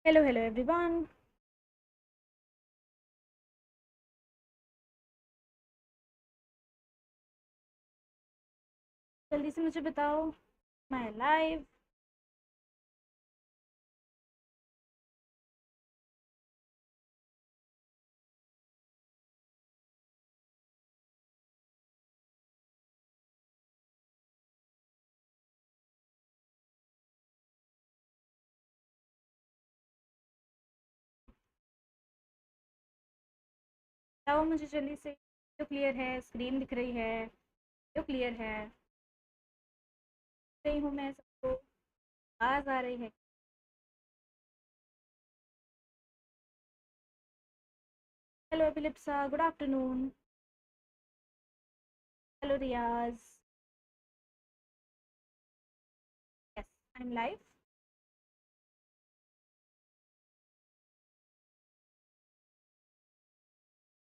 Hello, hello everyone. जल्दी से मुझे बताओ, मैं लाइव। बताओ मुझे जल्दी से। जो क्लियर है, स्क्रीन दिख रही है, जो क्लियर है, सही हूँ मैं सबको, आवाज़ आ रही है। Hello Philipsa, good afternoon. Hello Riyaz. Yes, I am live.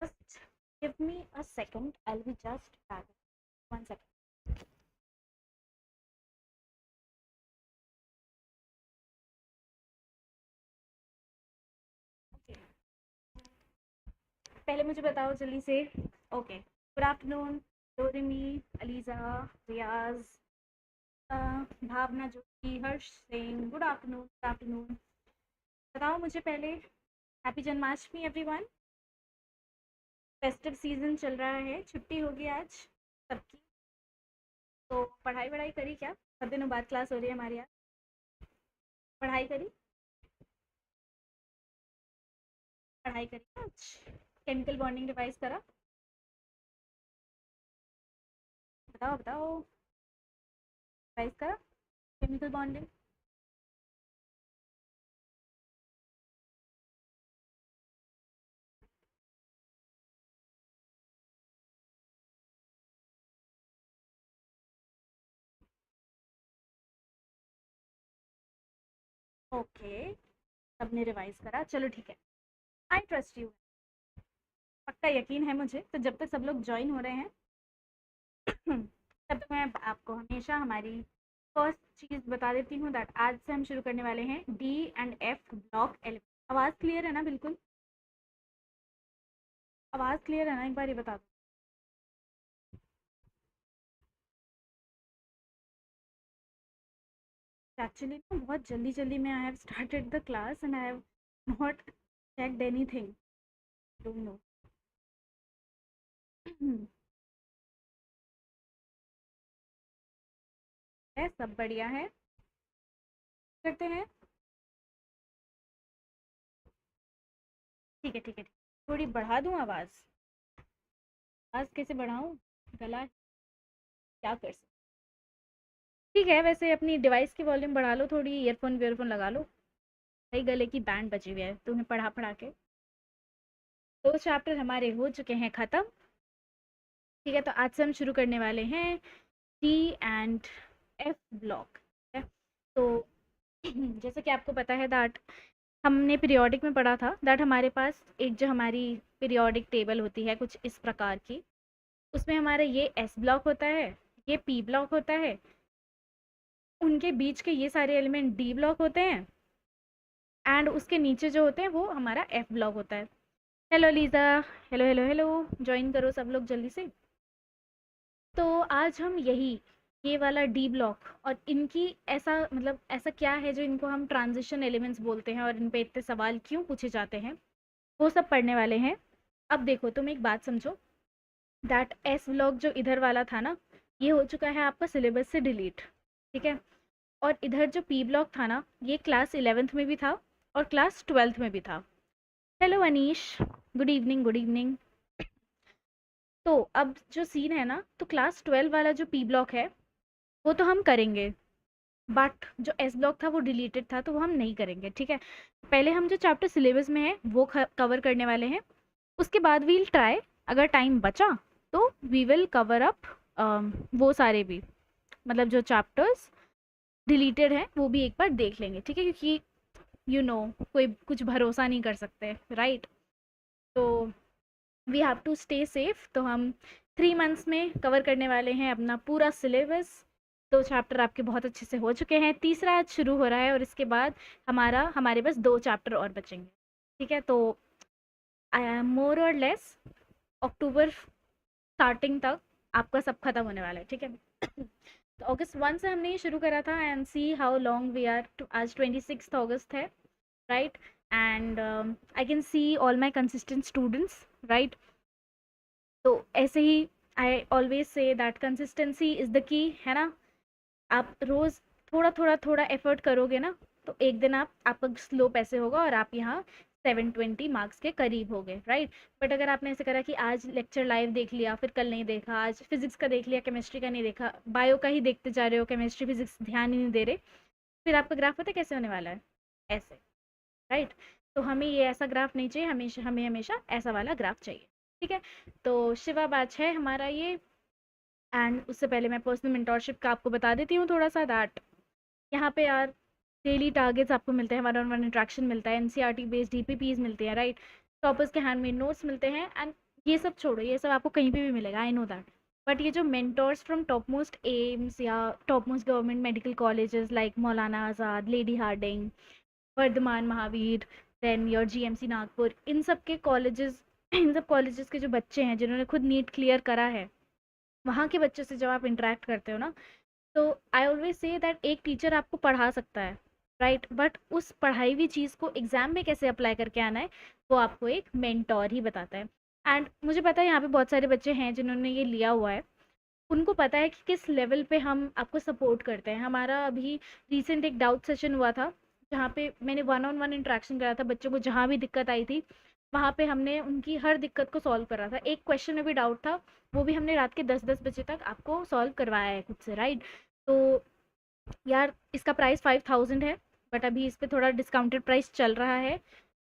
Just give me a second, I will just back. 1 second. Okay, पहले मुझे बताओ जल्दी से। Okay, good afternoon Doremi, Aliza, Riyaz, Bhavna Joshi, Harsh Singh, good afternoon, good afternoon. बताओ मुझे पहले, happy Janmashtami everyone. Festive season चल रहा है, छुट्टी होगी आज सबकी। तो पढ़ाई वढ़ाई करी क्या? बहुत दिनों बाद क्लास हो रही है हमारे यहाँ। पढ़ाई करी? पढ़ाई करी आज? केमिकल बॉन्डिंग रिवाइज करा? बताओ बताओ, रिवाइज करा केमिकल बॉन्डिंग? ओके, सबने रिवाइज करा, चलो ठीक है। आई ट्रस्ट यू, पक्का यकीन है मुझे। तो जब तक सब लोग ज्वाइन हो रहे हैं तब तक मैं आपको हमेशा हमारी फर्स्ट चीज़ बता देती हूँ दैट आज से हम शुरू करने वाले हैं D and F block element. आवाज़ क्लियर है ना? बिल्कुल आवाज़ क्लियर है ना? एक बार ये बता दो। एक्चुअली ना बहुत जल्दी जल्दी में I have started the class and I have not checked anything, don't know. है, सब बढ़िया है। करते हैं। ठीक है ठीक है ठीक है। थोड़ी बढ़ा दूँ आवाज़? आवाज़ कैसे बढ़ाऊँ? गला क्या कर सकते? ठीक है, वैसे अपनी डिवाइस की वॉल्यूम बढ़ा लो थोड़ी, ईयरफोन वीयरफोन लगा लो। भाई गले की बैंड बची हुई है तुम्हें पढ़ा पढ़ा के। 2 चैप्टर हमारे हो चुके हैं ख़त्म। ठीक है, तो आज से हम शुरू करने वाले हैं डी एंड एफ ब्लॉक। है तो जैसे कि आपको पता है दैट हमने पीरियोडिक में पढ़ा था दैट हमारे पास एक जो हमारी पीरियोडिक टेबल होती है कुछ इस प्रकार की। उसमें हमारा ये एस ब्लॉक होता है, ये पी ब्लॉक होता है, उनके बीच के ये सारे एलिमेंट डी ब्लॉक होते हैं, एंड उसके नीचे जो होते हैं वो हमारा एफ ब्लॉक होता है। Hello Liza, hello hello hello, join करो सब लोग जल्दी से। तो आज हम यही ये वाला डी ब्लॉक और इनकी ऐसा मतलब ऐसा क्या है जो इनको हम ट्रांजिशन एलिमेंट्स बोलते हैं और इन पे इतने सवाल क्यों पूछे जाते हैं, वो सब पढ़ने वाले हैं। अब देखो तुम एक बात समझो दैट एस ब्लॉक जो इधर वाला था ना, ये हो चुका है आपका सिलेबस से डिलीट। ठीक है, और इधर जो पी ब्लॉक था ना, ये क्लास 11th में भी था और क्लास 12th में भी था। Hello Anish, good evening good evening. तो अब जो सीन है ना, तो क्लास 12 वाला जो पी ब्लॉक है वो तो हम करेंगे, बट जो एस ब्लॉक था वो डिलीटेड था तो वो हम नहीं करेंगे। ठीक है, पहले हम जो चैप्टर सिलेबस में है वो कवर करने वाले हैं। उसके बाद वील ट्राई, अगर टाइम बचा तो वी विल कवर अप वो सारे भी, मतलब जो चैप्टर्स डिलीटेड हैं वो भी एक बार देख लेंगे। ठीक है, क्योंकि यू नो कोई कुछ भरोसा नहीं कर सकते, राइट? तो we have to stay safe. तो हम 3 मंथ्स में कवर करने वाले हैं अपना पूरा सिलेबस, 2 चैप्टर आपके बहुत अच्छे से हो चुके हैं, तीसरा आज शुरू हो रहा है और इसके बाद हमारे पास 2 चैप्टर और बचेंगे। ठीक है, तो मोर और लेस अक्टूबर स्टार्टिंग तक आपका सब खत्म होने वाला है। ठीक है। तो अगस्त 1 से हमने ये शुरू करा था and see how long we are. आज 26 अगस्त है, right? And I can see all my consistent students, right? तो ऐसे ही I always say that consistency is the key, है ना? आप रोज़ थोड़ा एफर्ट करोगे ना, तो एक दिन आपका स्लो पैसे होगा और आप यहाँ 720 मार्क्स के करीब हो गए, राइट? बट अगर आपने ऐसे करा कि आज लेक्चर लाइव देख लिया, फिर कल नहीं देखा, आज फिजिक्स का देख लिया, केमिस्ट्री का नहीं देखा, बायो का ही देखते जा रहे हो, केमिस्ट्री फिजिक्स ध्यान ही नहीं दे रहे, फिर आपका ग्राफ पता है कैसे होने वाला है? ऐसे, राइट? तो हमें ये ऐसा ग्राफ नहीं चाहिए, हमें हमेशा ऐसा वाला ग्राफ चाहिए। ठीक है, तो शिवा बैच है हमारा ये। एंड उससे पहले मैं पर्सनल मेंटोरशिप का आपको बता देती हूँ थोड़ा सा, दैट यहाँ पे यार डेली टारगेट्स आपको मिलते हैं, 1-on-1 इंट्रैक्शन मिलता है, एनसीईआरटी बेस्ड डीपीपीज मिलते हैं, राइट? टॉपर्स के हैंडमेड नोट्स मिलते हैं एंड ये सब छोड़ो, ये सब आपको कहीं पे भी मिलेगा, आई नो दैट। बट ये जो mentors from top most AIIMS या top most government medical colleges like Maulana Azad, Lady Hardinge, Vardhman Mahavir, then your GMC Nagpur, इन सब के कॉलेजेस इन सब कॉलेजेस के जो बच्चे हैं जिन्होंने खुद नीट क्लियर करा है, वहाँ के बच्चों से जब आप इंटरेक्ट करते हो ना, तो आई ऑलवेज से दैट एक टीचर आपको पढ़ा सकता है, राइट? बट उस पढ़ाई हुई चीज़ को एग्जाम में कैसे अप्लाई करके आना है, वो आपको एक मेंटोर ही बताता है। एंड मुझे पता है यहाँ पे बहुत सारे बच्चे हैं जिन्होंने ये लिया हुआ है, उनको पता है कि किस लेवल पे हम आपको सपोर्ट करते हैं। हमारा अभी रिसेंट एक डाउट सेशन हुआ था, जहाँ पे मैंने 1-on-1 इंटरेक्शन करा था, बच्चों को जहाँ भी दिक्कत आई थी वहाँ पे हमने उनकी हर दिक्कत को सॉल्व करा था। एक क्वेश्चन में भी डाउट था, वो भी हमने रात के 10-10 बजे तक आपको सॉल्व करवाया है खुद से, राइट? तो यार इसका प्राइस 5000 है, बट अभी इस पे थोड़ा डिस्काउंटेड प्राइस चल रहा है,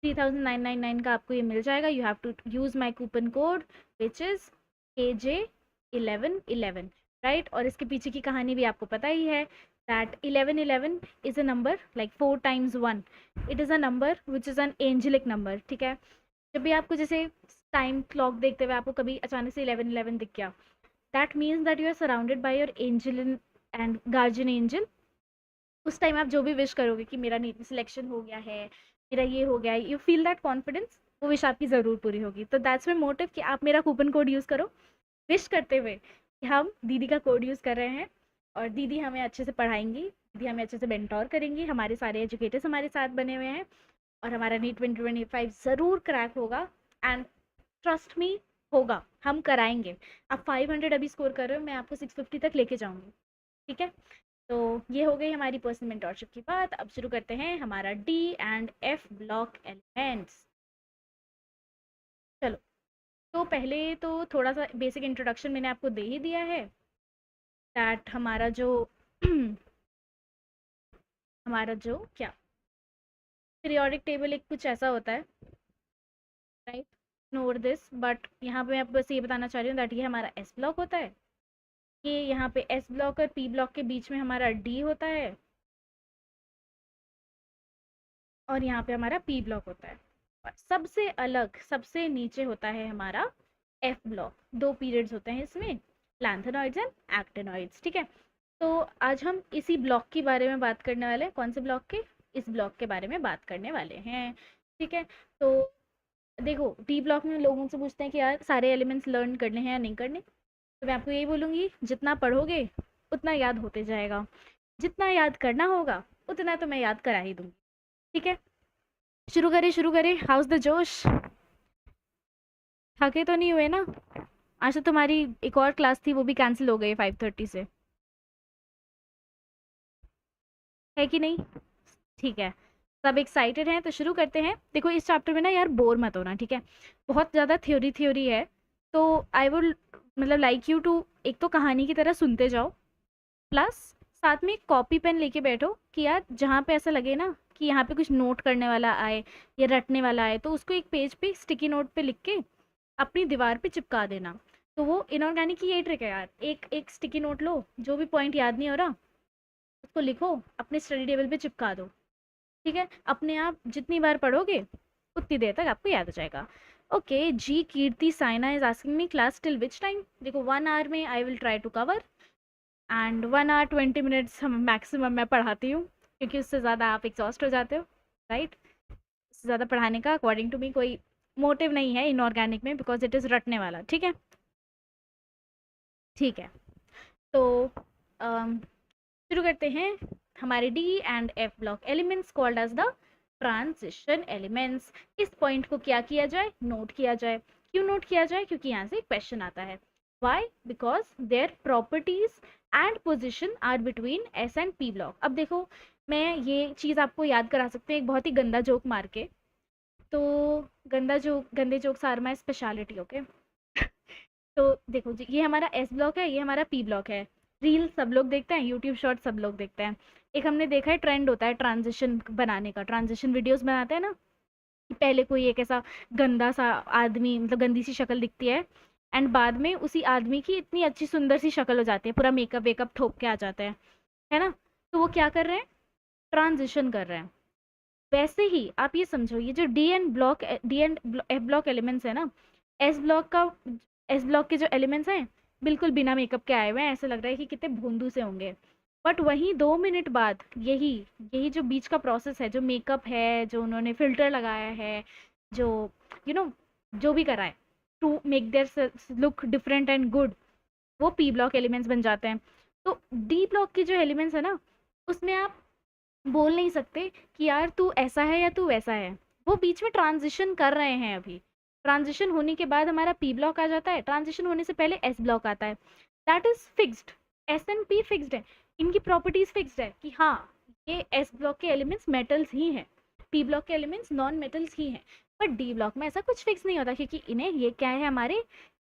3999 का आपको ये मिल जाएगा। You have to use my coupon code which is AJ1111, right? और इसके पीछे की कहानी भी आपको पता ही है, that 1111 is a number like 4 times 1, it is a number which is an angelic number. ठीक है, जब भी आपको जैसे टाइम क्लॉक देखते हुए आपको कभी अचानक से 1111 दिख गया, that means that you are surrounded by your angel and guardian angel. उस टाइम आप जो भी विश करोगे कि मेरा नीट सिलेक्शन हो गया है, मेरा ये हो गया है, यू फील दैट कॉन्फिडेंस, वो विश आपकी ज़रूर पूरी होगी। तो दैट्स माई मोटिव कि आप मेरा कूपन कोड यूज़ करो, विश करते हुए कि हम दीदी का कोड यूज़ कर रहे हैं और दीदी हमें अच्छे से पढ़ाएंगी, दीदी हमें अच्छे से मेंटोर करेंगी, हमारे सारे एजुकेटर्स हमारे साथ बने हुए हैं और हमारा नीट 2025 ज़रूर क्रैक होगा। एंड ट्रस्ट मी, होगा, हम कराएंगे। आप 500 अभी स्कोर कर रहे हो, मैं आपको 650 तक लेके जाऊंगी। ठीक है, तो ये हो गई हमारी पर्सनल मेंटोरशिप की बात। अब शुरू करते हैं हमारा D&F ब्लॉक एलिमेंट्स। चलो, तो पहले तो थोड़ा सा बेसिक इंट्रोडक्शन मैंने आपको दे ही दिया है, दैट हमारा जो क्या पीरियोडिक टेबल एक कुछ ऐसा होता है, राइट? नोट दिस, बट यहाँ पे मैं आपको बस ये बताना चाह रही हूँ दैट ये हमारा एस ब्लॉक होता है, ये यहाँ पे एस ब्लॉक और पी ब्लॉक के बीच में हमारा डी होता है और यहाँ पे हमारा पी ब्लॉक होता है, और सबसे अलग सबसे नीचे होता है हमारा एफ ब्लॉक। 2 पीरियड्स होते हैं इसमें, लैंथेनॉइड्स एंड एक्टिनॉइड्स। ठीक है, तो आज हम इसी ब्लॉक के बारे में बात करने वाले हैं। कौन से ब्लॉक के? इस ब्लॉक के बारे में बात करने वाले हैं। ठीक है, तो देखो डी ब्लॉक में लोगों से पूछते हैं कि यार सारे एलिमेंट्स लर्न करने हैं या नहीं करने, तो मैं आपको यही बोलूँगी, जितना पढ़ोगे उतना याद होते जाएगा, जितना याद करना होगा उतना तो मैं याद करा ही दूँगी। ठीक है, शुरू करें शुरू करें, हाउस द जोश? थके तो नहीं हुए ना? आज तो तुम्हारी एक और क्लास थी, वो भी कैंसिल हो गई 5:30 से, है कि नहीं? ठीक है, सब एक्साइटेड हैं तो शुरू करते हैं। देखो इस चैप्टर में ना यार बोर मत होना, ठीक है? बहुत ज़्यादा थ्योरी थ्योरी है, तो आई वुड मतलब लाइक यू टू एक तो कहानी की तरह सुनते जाओ, प्लस साथ में एक कॉपी पेन लेके बैठो कि यार जहाँ पे ऐसा लगे ना कि यहाँ पे कुछ नोट करने वाला आए या रटने वाला आए, तो उसको एक पेज पे स्टिकी नोट पे लिख के अपनी दीवार पे चिपका देना। तो वो इनऑर्गेनिक की यही ट्रिक है यार, एक एक स्टिकी नोट लो, जो भी पॉइंट याद नहीं हो रहा उसको लिखो, अपने स्टडी टेबल पे चिपका दो। ठीक है, अपने आप जितनी बार पढ़ोगे उतनी देर तक आपको याद हो जाएगा। ओके जी, Kirti Saina is asking me class till which time. देखो 1 hour में I will try to cover, and 1 hour 20 minutes हम मैक्सिमम मैं पढ़ाती हूँ, क्योंकि उससे ज़्यादा आप एग्जॉस्ट हो जाते हो, राइट। उससे ज़्यादा पढ़ाने का अकॉर्डिंग टू मी कोई मोटिव नहीं है इनऑर्गेनिक में, बिकॉज इट इज़ रटने वाला। ठीक है, ठीक है। तो शुरू करते हैं। हमारे D and F block elements called as the transition elements. इस पॉइंट को क्या किया जाए, नोट किया जाए। क्यों नोट किया जाए, क्योंकि यहाँ से क्वेश्चन आता है। Why, because their properties and position are between S and P block. अब देखो, मैं ये चीज़ आपको याद करा सकती हूँ एक बहुत ही गंदा जोक मार के। तो गंदे jokes are my speciality, okay. तो देखो जी, ये हमारा एस ब्लॉक है, ये हमारा पी ब्लॉक है। रील सब लोग देखते हैं, यूट्यूब शॉर्ट सब लोग देखते हैं। एक हमने देखा है ट्रेंड होता है ट्रांजिशन बनाने का, ट्रांजिशन वीडियोस बनाते हैं ना, कि पहले कोई एक ऐसा गंदा सा आदमी, मतलब गंदी सी शक्ल दिखती है, एंड बाद में उसी आदमी की इतनी अच्छी सुंदर सी शक्ल हो जाती है, पूरा मेकअप वेकअप ठोक के आ जाता है ना। तो वो क्या कर रहे हैं, ट्रांजिशन कर रहे हैं। वैसे ही आप ये समझो, ये जो D and F block elements है ना, एस ब्लॉक का एस ब्लॉक के जो एलिमेंट्स हैं, बिल्कुल बिना मेकअप के आए हुए हैं, ऐसा लग रहा है कि कितने भोंदू से होंगे। बट वहीं 2 मिनट बाद यही यही जो बीच का प्रोसेस है, जो मेकअप है, जो उन्होंने फिल्टर लगाया है, जो यू you नो जो भी करा है to make their look different and good, वो पी ब्लॉक एलिमेंट्स बन जाते हैं। तो डी ब्लॉक के जो एलिमेंट्स है ना, उसमें आप बोल नहीं सकते कि यार तू ऐसा है या तू वैसा है। वो बीच में ट्रांजिशन कर रहे हैं अभी। ट्रांजिशन होने के बाद हमारा पी ब्लॉक आ जाता है, ट्रांजिशन होने से पहले एस ब्लॉक आता है। That is fixed. S and P fixed है, इनकी प्रॉपर्टीज फिक्स्ड है कि हाँ, ये एस ब्लॉक के एलिमेंट्स मेटल्स ही हैं, पी ब्लॉक के एलिमेंट्स नॉन मेटल्स ही हैं। बट डी ब्लॉक में ऐसा कुछ फिक्स नहीं होता, क्योंकि इन्हें ये क्या है हमारे,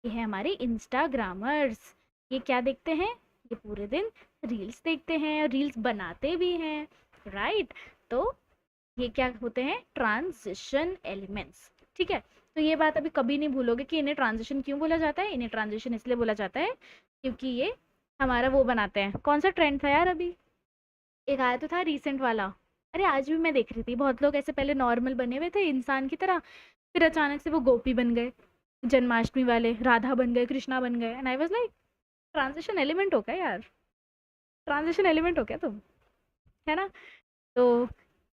ये है हमारे इंस्टाग्रामर्स। ये क्या देखते हैं, ये पूरे दिन रील्स देखते हैं और रील्स बनाते भी हैं, राइट। तो ये क्या होते हैं, ट्रांजिशन एलिमेंट्स। ठीक है, तो ये बात अभी कभी नहीं भूलोगे कि इन्हें ट्रांजिशन क्यों बोला जाता है। इन्हें ट्रांजिशन इसलिए बोला जाता है क्योंकि ये हमारा वो बनाते हैं। कौन सा ट्रेंड था यार, अभी एक आया तो था रिसेंट वाला, अरे आज भी मैं देख रही थी, बहुत लोग ऐसे पहले नॉर्मल बने हुए थे इंसान की तरह, फिर अचानक से वो गोपी बन गए, जन्माष्टमी वाले राधा बन गए, कृष्णा बन गए, and I was like, transition element हो क्या यार, ट्रांजिशन एलिमेंट हो क्या तुम, है ना। तो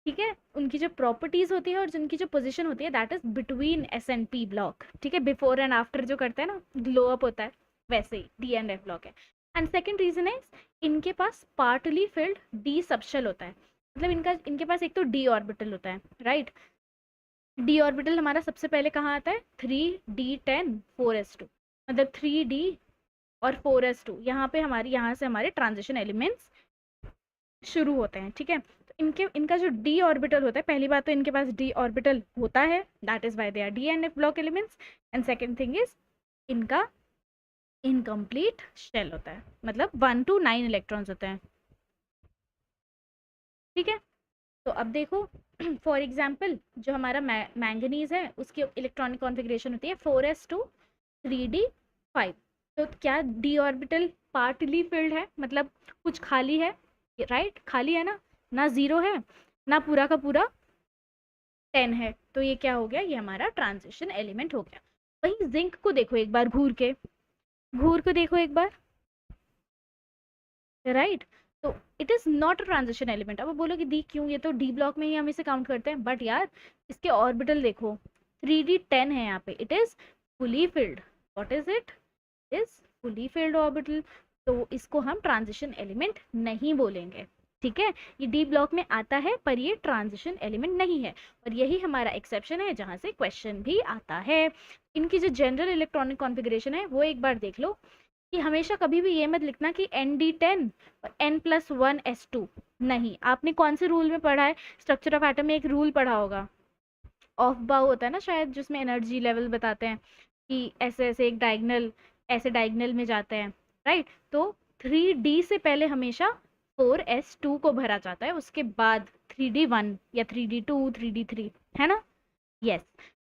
ठीक है, उनकी जो प्रॉपर्टीज होती है और जिनकी जो पोजीशन होती है, that is between S and P block. ठीक है, बिफोर एंड आफ्टर जो करते हैं ना, ग्लो अप होता है, वैसे ही डी एंड एफ ब्लॉक है। एंड सेकंड रीजन इज, इनके पास पार्टली फिल्ड डी सबशेल होता है। मतलब इनके पास एक तो डी ऑर्बिटल होता है, राइट। डी ऑर्बिटल हमारा सबसे पहले कहाँ आता है, 3d10 4s2, मतलब 3d और 4s2, यहाँ पे हमारी, यहाँ से हमारे ट्रांजिशन एलिमेंट्स शुरू होते हैं। ठीक है, तो इनका जो डी ऑर्बिटल होता है, पहली बात तो इनके पास डी ऑर्बिटल होता है, that is why they R D and F block elements. And second thing is, इनका इनकम्प्लीट शेल होता है, मतलब 1 to 9 इलेक्ट्रॉन्स होते हैं। ठीक है, तो अब देखो, फॉर एग्जाम्पल जो हमारा मैंगनीज है, उसकी इलेक्ट्रॉनिक कॉन्फ़िगरेशन होती है 4s2 3d5। तो क्या डी ऑर्बिटल पार्टली फिल्ड है, मतलब कुछ खाली है, राइट, खाली है ना, ना जीरो है ना पूरा का पूरा 10 है। तो ये क्या हो गया, ये हमारा ट्रांजिशन एलिमेंट हो गया। वहीं जिंक को देखो एक बार, घूर के देखो एक बार, राइट। तो it is not a transition element. अब आप बोलोगे दी क्यों, ये तो डी ब्लॉक में ही हम इसे काउंट करते हैं, बट यार इसके ऑर्बिटल देखो, 3d10 है यहाँ पे, it is fully filled. What is it, is fully filled orbital. तो इसको हम ट्रांजिशन एलिमेंट नहीं बोलेंगे। ठीक है, ये डी ब्लॉक में आता है पर ये ट्रांजिशन एलिमेंट नहीं है, और यही हमारा एक्सेप्शन है जहाँ से क्वेश्चन भी आता है। इनकी जो जनरल इलेक्ट्रॉनिक कॉन्फ़िगरेशन है वो एक बार देख लो, कि हमेशा कभी भी ये मत लिखना कि ND10 और N+1s2। नहीं, आपने कौन से रूल में पढ़ा है, स्ट्रक्चर ऑफ एटम में एक रूल पढ़ा होगा, ऑफ बाउ होता है ना शायद, जिसमें एनर्जी लेवल बताते हैं कि ऐसे ऐसे एक डायगनल, ऐसे डायगनल में जाते हैं, राइट। तो 3D से पहले हमेशा 4s2 को भरा जाता है, उसके बाद 3d1 या 3d2 3d3, है ना। यस,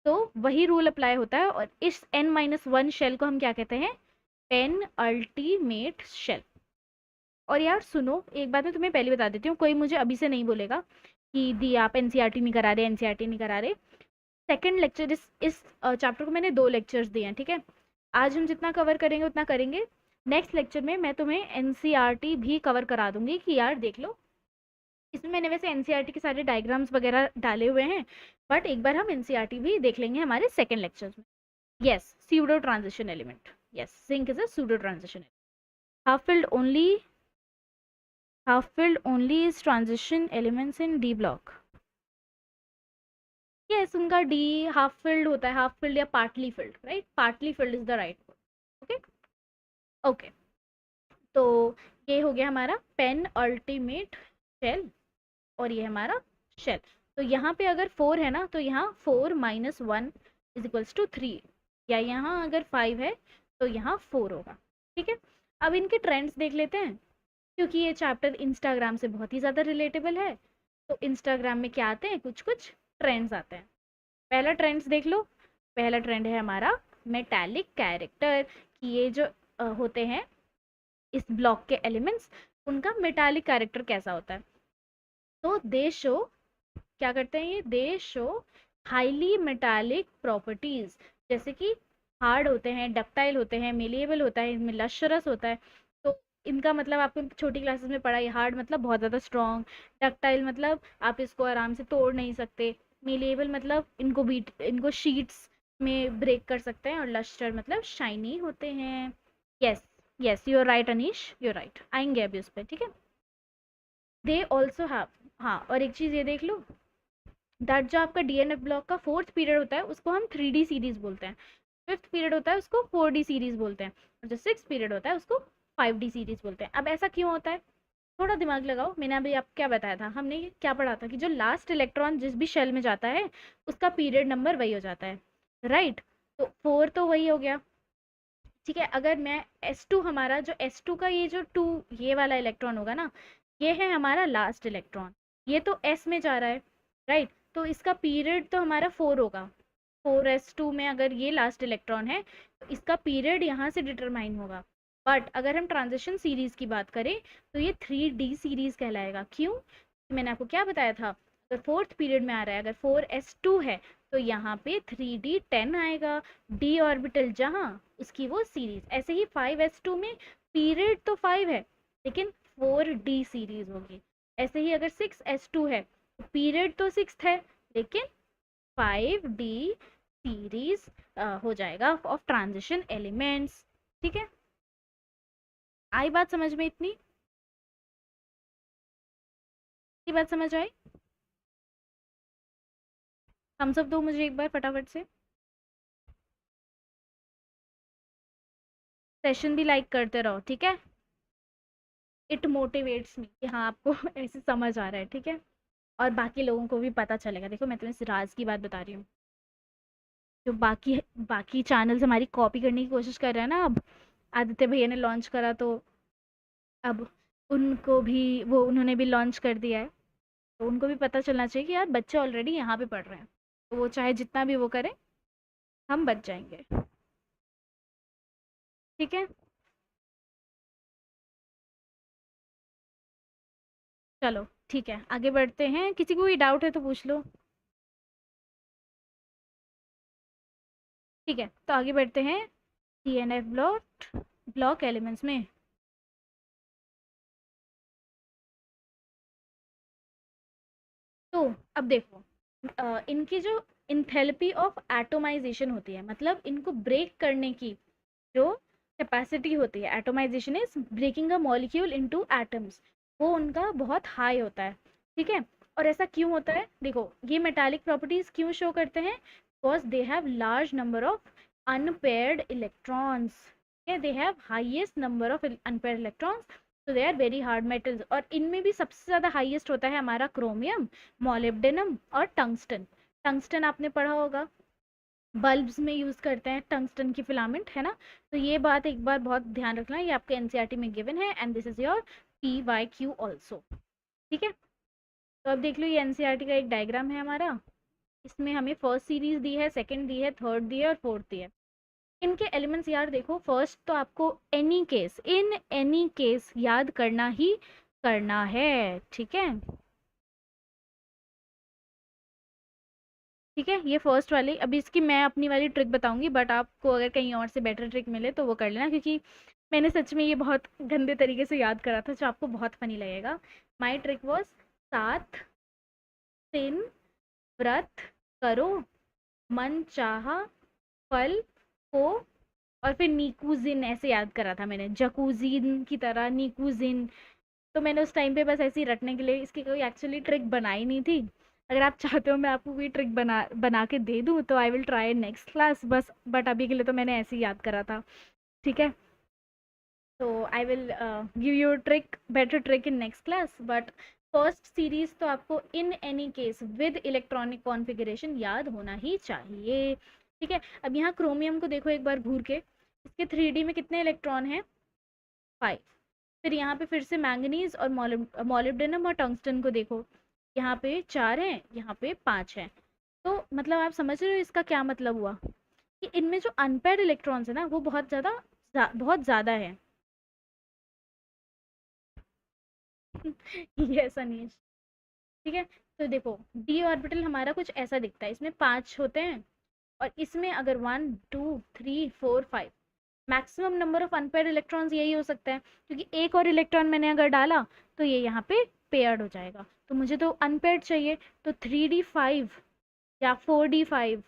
तो वही रूल अप्लाई होता है, और इस N-1 शेल को हम क्या कहते हैं, पेन अल्टीमेट शेल। और यार सुनो, एक बात मैं तुम्हें पहले बता देती हूँ, कोई मुझे अभी से नहीं बोलेगा कि दी आप एनसीईआरटी नहीं करा रहे, एनसीईआरटी नहीं करा रहे। सेकंड लेक्चर, इस चैप्टर को मैंने 2 लेक्चर्स दिए हैं, ठीक है। आज हम जितना कवर करेंगे उतना करेंगे, नेक्स्ट लेक्चर में मैं तुम्हें एनसीईआरटी भी कवर करा दूंगी कि यार देख लो, इसमें मैंने वैसे एनसीईआरटी के सारे डायग्राम्स वगैरह डाले हुए हैं, बट एक बार हम एनसीईआरटी भी देख लेंगे हमारे सेकेंड लेक्चर में। Yes, pseudo transition element. Yes, zinc is a pseudo transition element. Half filled only is transition elements in D block. Yes, उनका D half filled होता है, half filled या partly filled, right? Partly filled is the right word. Okay? Okay. तो ये हो गया हमारा pen ultimate shell, और ये हमारा शेल। तो यहाँ पे अगर 4 है ना, तो यहाँ 4 - 1 इज इक्वल्स टू 3, या यहाँ अगर 5 है तो यहाँ 4 होगा। ठीक है, अब इनके ट्रेंड्स देख लेते हैं, क्योंकि ये चैप्टर इंस्टाग्राम से बहुत ही ज़्यादा रिलेटेबल है। तो इंस्टाग्राम में क्या आते हैं, कुछ कुछ ट्रेंड्स आते हैं। पहला ट्रेंड्स देख लो। पहला ट्रेंड है हमारा मेटालिक कैरेक्टर, कि ये जो होते हैं इस ब्लॉक के एलिमेंट्स, उनका मेटालिक कैरेक्टर कैसा होता है। तो दे शो, क्या करते हैं ये, दे शो हाईली मेटालिक प्रॉपर्टीज, जैसे कि हार्ड होते हैं, डक्टाइल होते हैं, मेलिएबल होता है, इनमें लश्चरस होता है। तो इनका मतलब आपको छोटी क्लासेस में पढ़ा है, हार्ड मतलब बहुत ज़्यादा स्ट्रॉन्ग, डक्टाइल मतलब आप इसको आराम से तोड़ नहीं सकते, मेलिएबल मतलब इनको शीट्स में ब्रेक कर सकते हैं, और लस्टर मतलब शाइनी होते हैं। Yes, yes, you are right Anish, you are right, आएंगे अभी उस पर, ठीक है। दे ऑल्सो हैव, हाँ, और एक चीज़ ये देख लो, दैट जो आपका डीएनएफ ब्लॉक का 4th पीरियड होता है उसको हम 3D सीरीज बोलते हैं, 5th पीरियड होता है उसको 4D सीरीज बोलते हैं, और जो 6th पीरियड होता है उसको 5D सीरीज बोलते हैं। अब ऐसा क्यों होता है, थोड़ा दिमाग लगाओ। मैंने अभी आप क्या बताया था, हमने क्या पढ़ा था कि जो लास्ट इलेक्ट्रॉन जिस भी शेल में जाता है उसका पीरियड नंबर वही हो जाता है, राइट। तो 4 तो वही हो गया, ठीक है। अगर मैं S2, हमारा जो S2 का ये जो 2 ये वाला इलेक्ट्रॉन होगा ना, ये है हमारा लास्ट इलेक्ट्रॉन, ये तो S में जा रहा है, राइट। तो इसका पीरियड तो हमारा 4 होगा, 4s2 में अगर ये लास्ट इलेक्ट्रॉन है तो इसका पीरियड यहाँ से डिटरमाइन होगा। बट अगर हम ट्रांजिशन सीरीज की बात करें तो ये 3D सीरीज कहलाएगा। क्यों, मैंने आपको क्या बताया था, अगर 4th पीरियड में आ रहा है, अगर 4s2 है तो यहाँ पे 3D10 आएगा, d ऑर्बिटल जहाँ उसकी वो सीरीज। ऐसे ही 5s2 में पीरियड तो 5 है लेकिन 4D सीरीज होगी। ऐसे ही अगर 6s2 है तो पीरियड तो 6 है लेकिन 5D सीरीज हो जाएगा ऑफ ट्रांजिशन एलिमेंट्स। ठीक है, आई बात समझ में, इतनी बात समझ आई। थम्स अप दो मुझे एक बार फटाफट से, सेशन भी लाइक करते रहो, ठीक है। इट मोटिवेट्स मी कि हाँ आपको ऐसे समझ आ रहा है, ठीक है, और बाकी लोगों को भी पता चलेगा। देखो मैं तुम्हें राज की बात बता रही हूँ, जो बाकी बाकी चैनल्स हमारी कॉपी करने की कोशिश कर रहे हैं ना, अब आदित्य भैया ने लॉन्च करा तो अब उनको भी, वो उन्होंने भी लॉन्च कर दिया है, तो उनको भी पता चलना चाहिए कि यार बच्चे ऑलरेडी यहाँ पे पढ़ रहे हैं, तो वो चाहे जितना भी वो करें हम बच जाएंगे, ठीक है। चलो ठीक है, आगे बढ़ते हैं, किसी को कोई डाउट है तो पूछ लो, ठीक है। तो आगे बढ़ते हैं डीएनएफ ब्लॉक एलिमेंट्स में। तो अब देखो, इनकी जो इंथैल्पी ऑफ एटोमाइजेशन होती है, मतलब इनको ब्रेक करने की जो कैपेसिटी होती है, atomisation is breaking a molecule into atoms, वो उनका बहुत हाई होता है, ठीक है। और ऐसा क्यों होता है, देखो ये मेटालिक प्रॉपर्टीज क्यों शो करते हैं, because they have large number of unpaired electrons, they have highest number of unpaired electrons, तो they are very hard metals. और इनमें भी सबसे ज़्यादा हाईएस्ट होता है हमारा क्रोमियम, मोलिब्डेनम और टंगस्टन। टंगस्टन आपने पढ़ा होगा, बल्ब्स में यूज़ करते हैं टंगस्टन की फिलामेंट, है ना। तो ये बात एक बार बहुत ध्यान रखना, ये आपके एनसीईआरटी में गिवन है, and this is your PYQ also, ठीक है। तो अब देख लो, ये एनसीईआरटी का एक डायग्राम है हमारा, इसमें हमें फर्स्ट सीरीज दी है, सेकंड दी है, थर्ड दी है और फोर्थ दी है। इनके एलिमेंट्स यार देखो, फर्स्ट तो आपको any case, in any case याद करना ही करना है, ठीक है। ठीक है, ये फर्स्ट वाली, अभी इसकी मैं अपनी वाली ट्रिक बताऊंगी, बट आपको अगर कहीं और से बेटर ट्रिक मिले तो वो कर लेना, क्योंकि मैंने सच में ये बहुत गंदे तरीके से याद करा था, जो आपको बहुत फनी लगेगा। माई ट्रिक वॉज 7 दिन व्रत करो, मन चाहा फल को, और फिर नीकूजिन ऐसे याद करा था मैंने, जकूजिन की तरह नीकूजिन। तो मैंने उस टाइम पे बस ऐसे ही रटने के लिए इसकी कोई एक्चुअली ट्रिक बनाई नहीं थी। अगर आप चाहते हो मैं आपको कोई ट्रिक बना बना के दे दूँ तो I will try next class, बस बट अभी के लिए तो मैंने ऐसे ही याद करा था। ठीक है, तो I will give you trick, better trick in next class, but first series तो आपको in any case with electronic configuration याद होना ही चाहिए। ठीक है, अब यहाँ क्रोमियम को देखो एक बार घूर के, इसके 3D में कितने इलेक्ट्रॉन हैं? 5। फिर यहाँ पे फिर से मैंगनीज और मोलिब्डेनम और टंगस्टन को देखो, यहाँ पे 4 हैं, यहाँ पे 5 हैं। तो मतलब आप समझ रहे हो इसका क्या मतलब हुआ, कि इनमें जो अनपेयर्ड इलेक्ट्रॉन्स है ना वो बहुत ज़्यादा है। यस अनीश। ठीक है, तो देखो डी ऑर्बिटल हमारा कुछ ऐसा दिखता है, इसमें 5 होते हैं, और इसमें अगर 1 2 3 4 5 maximum number of unpaired electrons यही हो सकता है, क्योंकि एक और इलेक्ट्रॉन मैंने अगर डाला तो ये यहाँ पे पेयर्ड हो जाएगा, तो मुझे तो अनपेयर्ड चाहिए। तो 3D5 या 4D5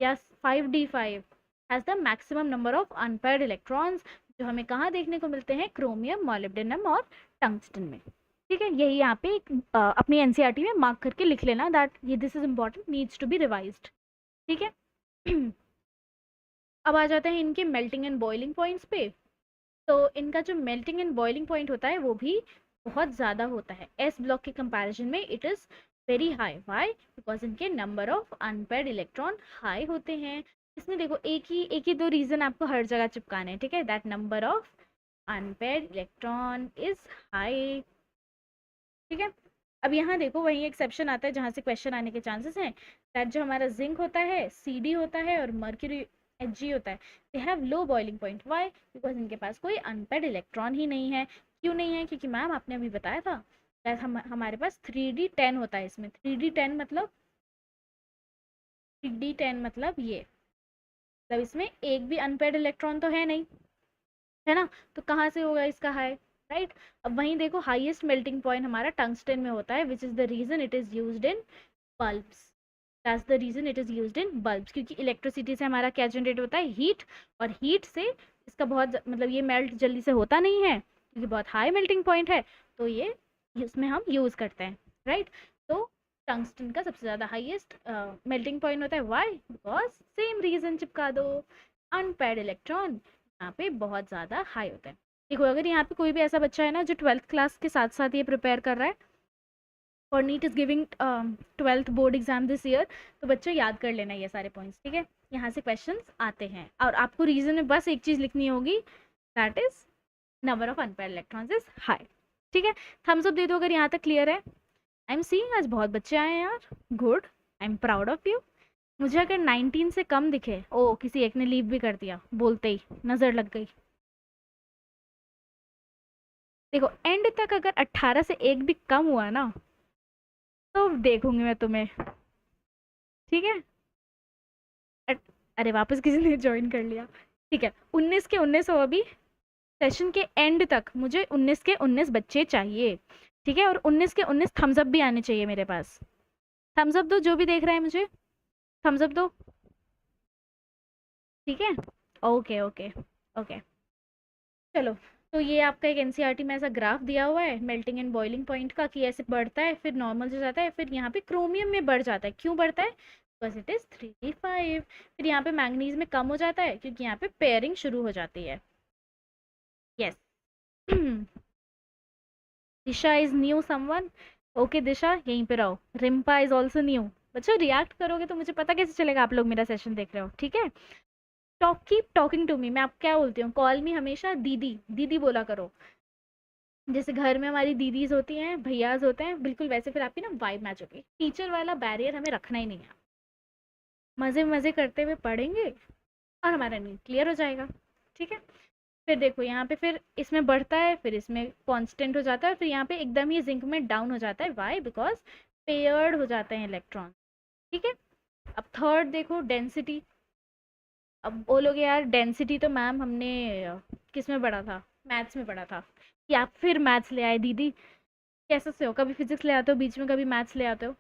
या 5D5 has the maximum number of unpaired electrons, जो हमें कहाँ देखने को मिलते हैं? क्रोमियम, मॉलिब्डेनम और टंगस्टन में। ठीक है, यही यहाँ पे अपनी एनसीईआरटी में मार्क करके लिख लेना दैट ये this is important, needs to be revised. ठीक है। अब आ जाते हैं इनके मेल्टिंग एंड बॉइलिंग पॉइंट्स पे। तो इनका जो मेल्टिंग एंड बॉइलिंग पॉइंट होता है वो भी बहुत ज़्यादा होता है, एस ब्लॉक के कंपैरिजन में it is very high. Why? Because इनके number of unpaired electron high होते हैं। इसमें देखो एक ही दो रीज़न आपको हर जगह चिपकाने हैं। ठीक है, that number of unpaired electron is high. ठीक है, अब यहाँ देखो वही एक्सेप्शन आता है जहाँ से क्वेश्चन आने के चांसेस हैं, दैट जो हमारा जिंक होता है सी होता है और मर्क्यूरी Hg होता है, they have low boiling point. Why? Because इनके पास कोई अनपेयर्ड इलेक्ट्रॉन ही नहीं है। क्यों नहीं है? क्योंकि मैम आपने अभी बताया था दैट हमारे पास 3D10 होता है। इसमें 3D10 मतलब 3D10 मतलब ये, मतलब इसमें एक भी अनपेयर्ड इलेक्ट्रॉन तो है नहीं, है ना? तो कहाँ से होगा इसका हाई? राइट। अब वहीं देखो हाईएस्ट मेल्टिंग पॉइंट हमारा टंगस्टन में होता है, which is the reason it is used in bulbs. That's the reason it is used in bulbs, क्योंकि इलेक्ट्रिसिटी से हमारा क्या जनरेट होता है? हीट। और हीट से इसका बहुत मतलब ये मेल्ट जल्दी से होता नहीं है, क्योंकि बहुत हाई मेल्टिंग पॉइंट है, तो ये इसमें हम यूज करते हैं। राइट, तो टंगस्टन का सबसे ज़्यादा हाईएस्ट मेल्टिंग पॉइंट होता है। वाई? बिकॉज सेम रीजन चिपका दो, अनपेयर्ड इलेक्ट्रॉन यहाँ पे बहुत ज़्यादा हाई होता है। देखो अगर यहाँ पे कोई भी ऐसा बच्चा है ना जो 12th क्लास के साथ साथ ये प्रिपेयर कर रहा है और NEET is giving 12th board exam this year, तो बच्चों याद कर लेना ये सारे पॉइंट्स। ठीक है, यहाँ से क्वेश्चंस आते हैं और आपको रीजन में बस एक चीज़ लिखनी होगी, that is number of unpaired electrons is high. ठीक है, थम्स अप दे दो अगर यहाँ तक क्लियर है। आई एम सीइंग आज बहुत बच्चे आए हैं यार, good, I am proud of you. मुझे अगर 19 से कम दिखे, ओ किसी एक ने लीव भी कर दिया बोलते ही नज़र लग गई। देखो एंड तक अगर 18 से एक भी कम हुआ ना तो देखूंगी मैं तुम्हें। ठीक है, अरे वापस किसी ने ज्वाइन कर लिया। ठीक है, 19 के 19 हो अभी, सेशन के एंड तक मुझे 19 के 19 बच्चे चाहिए। ठीक है, और 19 के 19 थम्स अप भी आने चाहिए मेरे पास। थम्स अप दो जो भी देख रहा है मुझे, थम्स अप दो। ठीक है, ओके ओके ओके। चलो, तो ये आपका एक एनसीईआरटी में ऐसा ग्राफ दिया हुआ है मेल्टिंग एंड बॉइलिंग पॉइंट का, कि ऐसे बढ़ता है फिर नॉर्मल से जाता है, फिर यहाँ पे क्रोमियम में बढ़ जाता है। क्यों बढ़ता है? Because it is 3D5। फिर यहाँ पे मैंगनीज में कम हो जाता है क्योंकि यहाँ पे पेयरिंग शुरू हो जाती है। Yes. Disha is new someone? Okay Disha यहीं पे रहो। Rimpa is also new. बच्चों रिएक्ट करोगे तो मुझे पता कैसे चलेगा आप लोग मेरा सेशन देख रहे हो। ठीक है, कीप टॉकिंग टू मी। मैं आप क्या बोलती हूँ, कॉल मी हमेशा दीदी दीदी बोला करो। जैसे घर में हमारी दीदीज होती हैं, भैयाज होते हैं, बिल्कुल वैसे फिर आपकी ना वाइब मैच होगी। टीचर वाला बैरियर हमें रखना ही नहीं है, मज़े मज़े करते हुए पढ़ेंगे और हमारा नीट क्लियर हो जाएगा। ठीक है, फिर देखो यहाँ पे फिर इसमें बढ़ता है, फिर इसमें कांस्टेंट हो जाता है, फिर यहाँ पे एकदम ही जिंक में डाउन हो जाता है। वाई? बिकॉज पेयर्ड हो जाते हैं इलेक्ट्रॉन। ठीक है, अब थर्ड देखो डेंसिटी। अब बोलोगे यार डेंसिटी तो मैम हमने किस में पढ़ा था? मैथ्स में पढ़ा था। कि आप फिर मैथ्स ले आए दीदी, कैसे से हो? कभी फिजिक्स ले आते हो बीच में, कभी मैथ्स ले आते हो।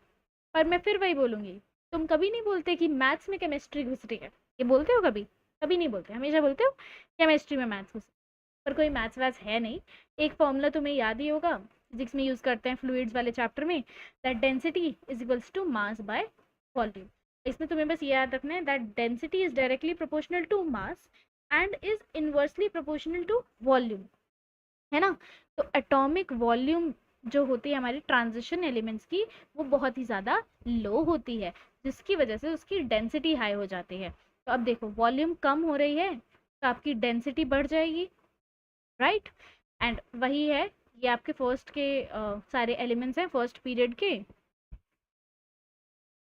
पर मैं फिर वही बोलूंगी, तुम कभी नहीं बोलते कि मैथ्स में केमिस्ट्री घुस रही है। ये बोलते हो कभी? कभी नहीं बोलते, हमेशा बोलते हो केमिस्ट्री में मैथ्स घुस। पर कोई मैथ्स वैथ्स है नहीं। एक फॉर्मूला तुम्हें याद ही होगा, फिजिक्स में यूज करते हैं फ्लूइड्स वाले चैप्टर में, that density is equals to mass by volume. इसमें तुम्हें बस ये याद रखना है that density is directly proportional to mass and is inversely proportional to volume, है ना। तो एटॉमिक वॉल्यूम जो होती है हमारी ट्रांजिशन एलिमेंट्स की, वो बहुत ही ज़्यादा लो होती है, जिसकी वजह से उसकी डेंसिटी हाई हो जाती है। तो अब देखो वॉल्यूम कम हो रही है तो आपकी डेंसिटी बढ़ जाएगी, राइट। एंड वही है, ये आपके फर्स्ट के सारे एलिमेंट्स हैं फर्स्ट पीरियड के।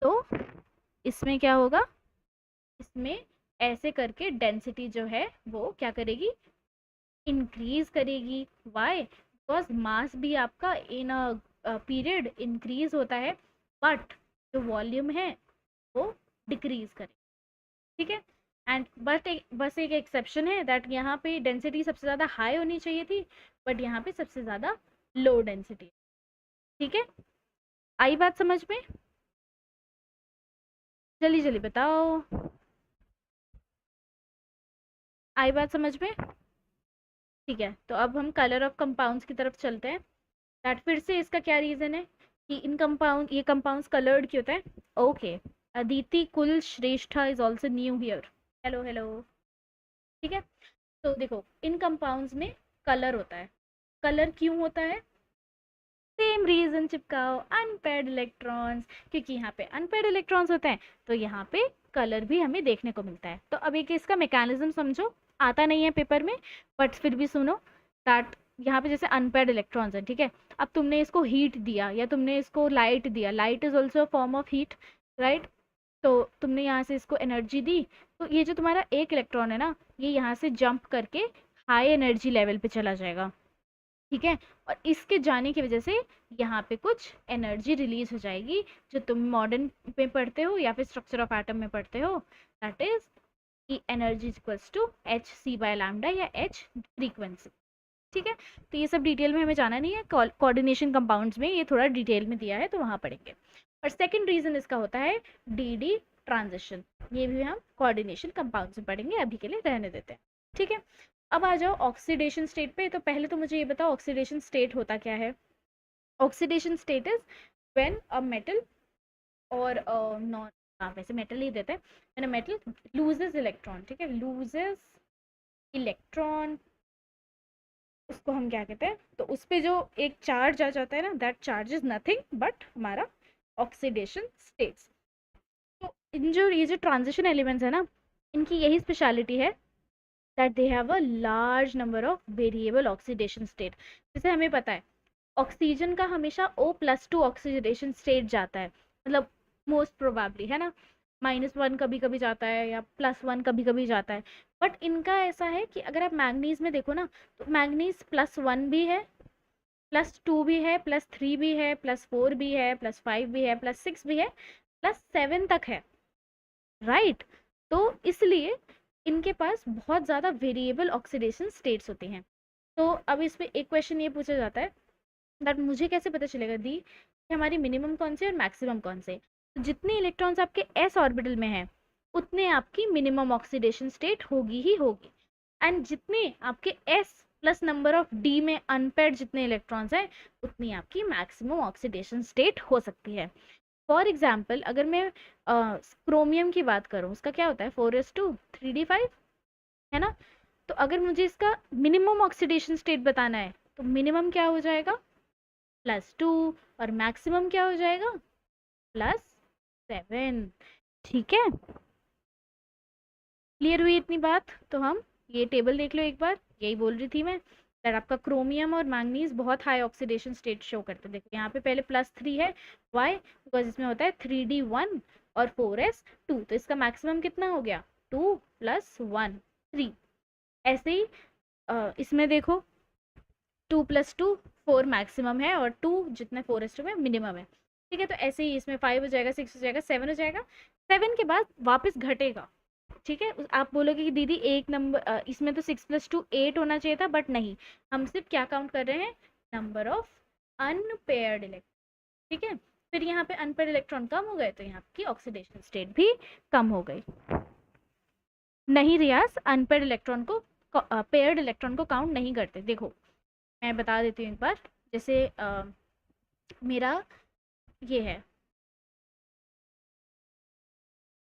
तो इसमें क्या होगा, इसमें ऐसे करके डेंसिटी जो है वो क्या करेगी, इंक्रीज करेगी। वाई? बिकॉज मास भी आपका इन अ पीरियड इंक्रीज होता है, बट जो वॉल्यूम है वो डिक्रीज करे, ठीक है। एंड बस एक एक्सेप्शन है दैट यहाँ पे डेंसिटी सबसे ज़्यादा हाई होनी चाहिए थी, बट यहाँ पे सबसे ज़्यादा लो डेंसिटी, ठीक है। आई बात समझ में? जल्दी जल्दी बताओ, आई बात समझ में? ठीक है, तो अब हम कलर ऑफ कंपाउंड्स की तरफ चलते हैं। दैट फिर से इसका क्या रीज़न है कि इन कंपाउंड, ये कंपाउंड्स कलर्ड क्यों होते हैं? Okay, Aditi Kul Shreshtha is also new here. Hello hello, ठीक है। तो देखो इन कंपाउंड्स में कलर होता है। कलर क्यों होता है? सेम रीजन चिपकाओ, अनपेयर्ड इलेक्ट्रॉन्स। क्योंकि यहाँ पे अनपेयर्ड इलेक्ट्रॉन्स होते हैं तो यहाँ पे कलर भी हमें देखने को मिलता है। तो अब एक इसका मैकेनिज्म समझो, आता नहीं है पेपर में बट फिर भी सुनो। दैट यहाँ पे जैसे अनपेयर्ड इलेक्ट्रॉन्स है, ठीक है। अब तुमने इसको हीट दिया या तुमने इसको लाइट दिया, light is also a form of heat, right. तो तुमने यहाँ से इसको एनर्जी दी, तो ये जो तुम्हारा एक इलेक्ट्रॉन है ना, ये यहाँ से जंप करके हाई एनर्जी लेवल पे चला जाएगा, ठीक है। और इसके जाने की वजह से यहाँ पे कुछ एनर्जी रिलीज हो जाएगी, जो तुम मॉडर्न में पढ़ते हो या फिर स्ट्रक्चर ऑफ एटम में पढ़ते हो। That is E energy equals to H C by lambda या एच फ्रीक्वेंसी, ठीक है। तो ये सब डिटेल में हमें जाना नहीं है, कोऑर्डिनेशन कंपाउंड्स में ये थोड़ा डिटेल में दिया है तो वहाँ पढ़ेंगे। और सेकेंड रीजन इसका होता है डी डी ट्रांजिशन, ये भी हम कोऑर्डिनेशन कंपाउंड्स में पढ़ेंगे, अभी के लिए रहने देते हैं, ठीक है। अब आ जाओ ऑक्सीडेशन स्टेट पे। तो पहले तो मुझे ये बताओ ऑक्सीडेशन स्टेट होता क्या है? Oxidation state is when a metal और नॉन, हाँ वैसे मेटल ही देते हैं, when a metal loses electron, ठीक है, लूजेस इलेक्ट्रॉन, उसको हम क्या कहते हैं? तो उस पे जो एक चार्ज आ जाता है ना, that charge is nothing but हमारा ऑक्सीडेशन स्टेट्स। तो इन जो ये जो ट्रांजिशन एलिमेंट्स है ना, इनकी यही स्पेशलिटी है that they have a large number of variable oxidation state। जैसे हमें पता है ऑक्सीजन का हमेशा O+2 ऑक्सीडेशन स्टेट जाता है, मतलब मोस्ट प्रोबेबली, है ना। -1 कभी कभी जाता है या +1 कभी कभी जाता है। बट इनका ऐसा है कि अगर आप मैग्नीज में देखो ना, तो मैग्नीज +1 भी है, +2 भी है, +3 भी है, +4 भी है, +5 भी है, +6 भी है, +7 तक है, राइट। तो इसलिए इनके पास बहुत ज़्यादा वेरिएबल ऑक्सीडेशन स्टेट्स होती हैं। तो अब इस पे एक क्वेश्चन ये पूछा जाता है दैट मुझे कैसे पता चलेगा दी कि हमारी मिनिमम कौन से और मैक्सिमम कौन से? तो जितने इलेक्ट्रॉन्स आपके एस ऑर्बिटल में हैं उतने आपकी मिनिमम ऑक्सीडेशन स्टेट होगी ही होगी, एंड जितने आपके S plus number of D में अनपेयर्ड जितने इलेक्ट्रॉन्स हैं उतनी आपकी मैक्सिमम ऑक्सीडेशन स्टेट हो सकती है। फॉर एग्जाम्पल अगर मैं क्रोमियम की बात करूँ, उसका क्या होता है 4s2 3d5, है ना। तो अगर मुझे इसका मिनिमम ऑक्सीडेशन स्टेट बताना है तो मिनिमम क्या हो जाएगा? +2, और मैक्सिमम क्या हो जाएगा? +7, ठीक है। क्लियर हुई इतनी बात? तो हम ये टेबल देख लो एक बार, यही बोल रही थी मैं दैट आपका क्रोमियम और मैंगनीज बहुत हाई ऑक्सीडेशन स्टेट शो करते हैं। देखो यहाँ पे पहले +3 है, वाई? बिकॉज इसमें होता है 3d1 और 4s2, तो इसका मैक्सिमम कितना हो गया? 2 + 1 3। ऐसे ही इसमें देखो 2 + 2 4 मैक्सिमम है और 2 जितने 4s2 में मिनिमम है, ठीक है। तो ऐसे ही इसमें 5 हो जाएगा, 6 हो जाएगा, 7 हो जाएगा। 7 के बाद वापस घटेगा, ठीक है, आप बोलोगे कि दीदी एक नंबर इसमें तो 6+2 8 होना चाहिए था, बट नहीं, हम सिर्फ क्या काउंट कर रहे हैं, नंबर ऑफ अनपेयर्ड इलेक्ट्रॉन। ठीक है, फिर यहाँ पे अनपेयर्ड इलेक्ट्रॉन कम हो गए तो यहाँ की ऑक्सीडेशन स्टेट भी कम हो गई। नहीं रियाज, अनपेयर्ड इलेक्ट्रॉन को पेयर्ड इलेक्ट्रॉन को काउंट नहीं करते। देखो मैं बता देती हूँ एक बार, जैसे मेरा ये है,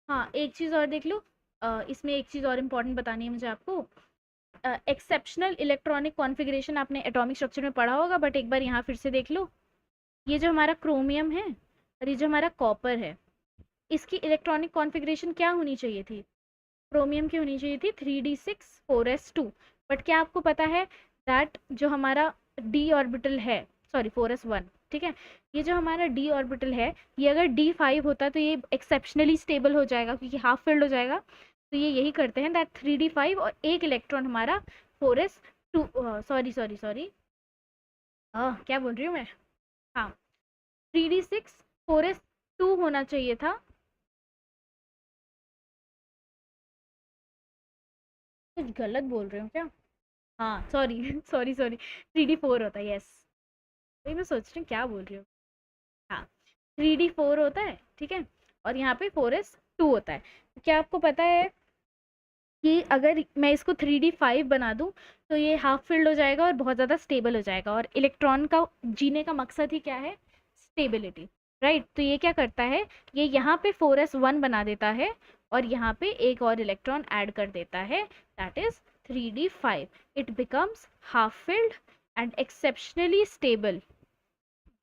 हाँ एक चीज़ और देख लो, इसमें एक चीज़ और इम्पोर्टेंट बतानी है मुझे आपको। एक्सेप्शनल इलेक्ट्रॉनिक कॉन्फ़िगरेशन आपने एटॉमिक स्ट्रक्चर में पढ़ा होगा, बट एक बार यहाँ फिर से देख लो। ये जो हमारा क्रोमियम है और ये जो हमारा कॉपर है, इसकी इलेक्ट्रॉनिक कॉन्फ़िगरेशन क्या होनी चाहिए थी, क्रोमियम की होनी चाहिए थी 3d6 4s2। बट क्या आपको पता है दैट जो हमारा डी ऑर्बिटल है, सॉरी 4s1, ठीक है, ये जो हमारा डी ऑर्बिटल है, ये अगर D5 होता तो ये एक्सेप्शनली स्टेबल हो जाएगा क्योंकि हाफ फिल्ड हो जाएगा। तो ये यही करते हैं दैट 3d5 और एक इलेक्ट्रॉन हमारा 4s2, सॉरी सॉरी सॉरी, क्या बोल रही हूँ मैं, हाँ 3d6 4s2 होना चाहिए था। कुछ गलत बोल रही हूँ क्या, हाँ सॉरी सॉरी सॉरी, 3d4 होता है, यस, वही मैं सोच रही हूँ क्या बोल रही हूँ। हाँ 3d4 होता है, ठीक है, और यहाँ पे 4s2 होता है। तो क्या आपको पता है कि अगर मैं इसको 3d5 बना दूँ तो ये हाफ फिल्ड हो जाएगा और बहुत ज़्यादा स्टेबल हो जाएगा, और इलेक्ट्रॉन का जीने का मकसद ही क्या है, स्टेबिलिटी, राइट। तो ये क्या करता है, ये यहाँ पे 4s1 बना देता है और यहाँ पे एक और इलेक्ट्रॉन ऐड कर देता है, that is 3d5। It becomes half filled and exceptionally stable.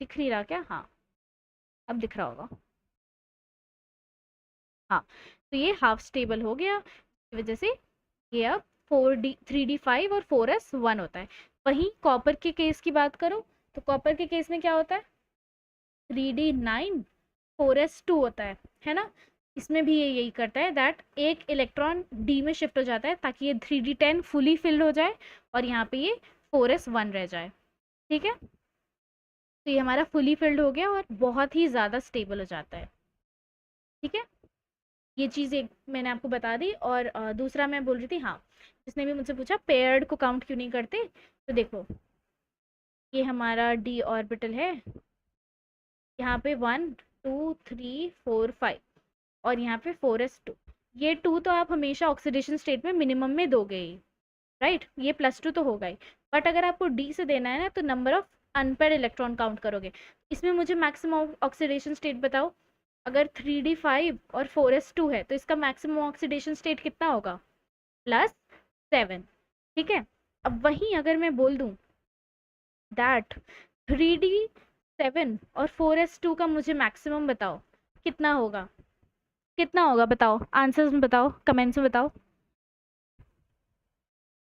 दिख नहीं रहा क्या, हाँ अब दिख रहा होगा, हाँ। तो ये हाफ स्टेबल हो गया, इस वजह से ये अब 3d5 और 4s1 होता है। वहीं कॉपर के केस की बात करो तो कॉपर के केस में क्या होता है, 3d9 4s2 होता है ना। इसमें भी ये यही करता है दैट एक इलेक्ट्रॉन डी में शिफ्ट हो जाता है ताकि ये 3d10 फुली फिल्ड हो जाए और यहाँ पे ये 4s1 रह जाए। ठीक है, तो ये हमारा फुली फिल्ड हो गया और बहुत ही ज़्यादा स्टेबल हो जाता है। ठीक है, ये चीज़ एक मैंने आपको बता दी। और दूसरा मैं बोल रही थी, हाँ जिसने भी मुझसे पूछा पेयर्ड को काउंट क्यों नहीं करते, तो देखो ये हमारा डी ऑर्बिटल है, यहाँ पे 1 2 3 4 5 और यहाँ पे 4s2। ये 2 तो आप हमेशा ऑक्सीडेशन स्टेट में मिनिमम में दोगे ही, राइट, ये +2 तो होगा ही। बट अगर आपको डी से देना है ना तो number of unpaired electron count करोगे। इसमें मुझे मैक्सिमम ऑक्सीडेशन स्टेट बताओ, अगर 3d5 और 4s2 है तो इसका मैक्सिमम ऑक्सीडेशन स्टेट कितना होगा, +7। ठीक है, अब वहीं अगर मैं बोल दूं दैट 3d7 और 4s2 का मुझे मैक्सिमम बताओ कितना होगा, कितना होगा बताओ, आंसर्स में बताओ, कमेंट्स में बताओ।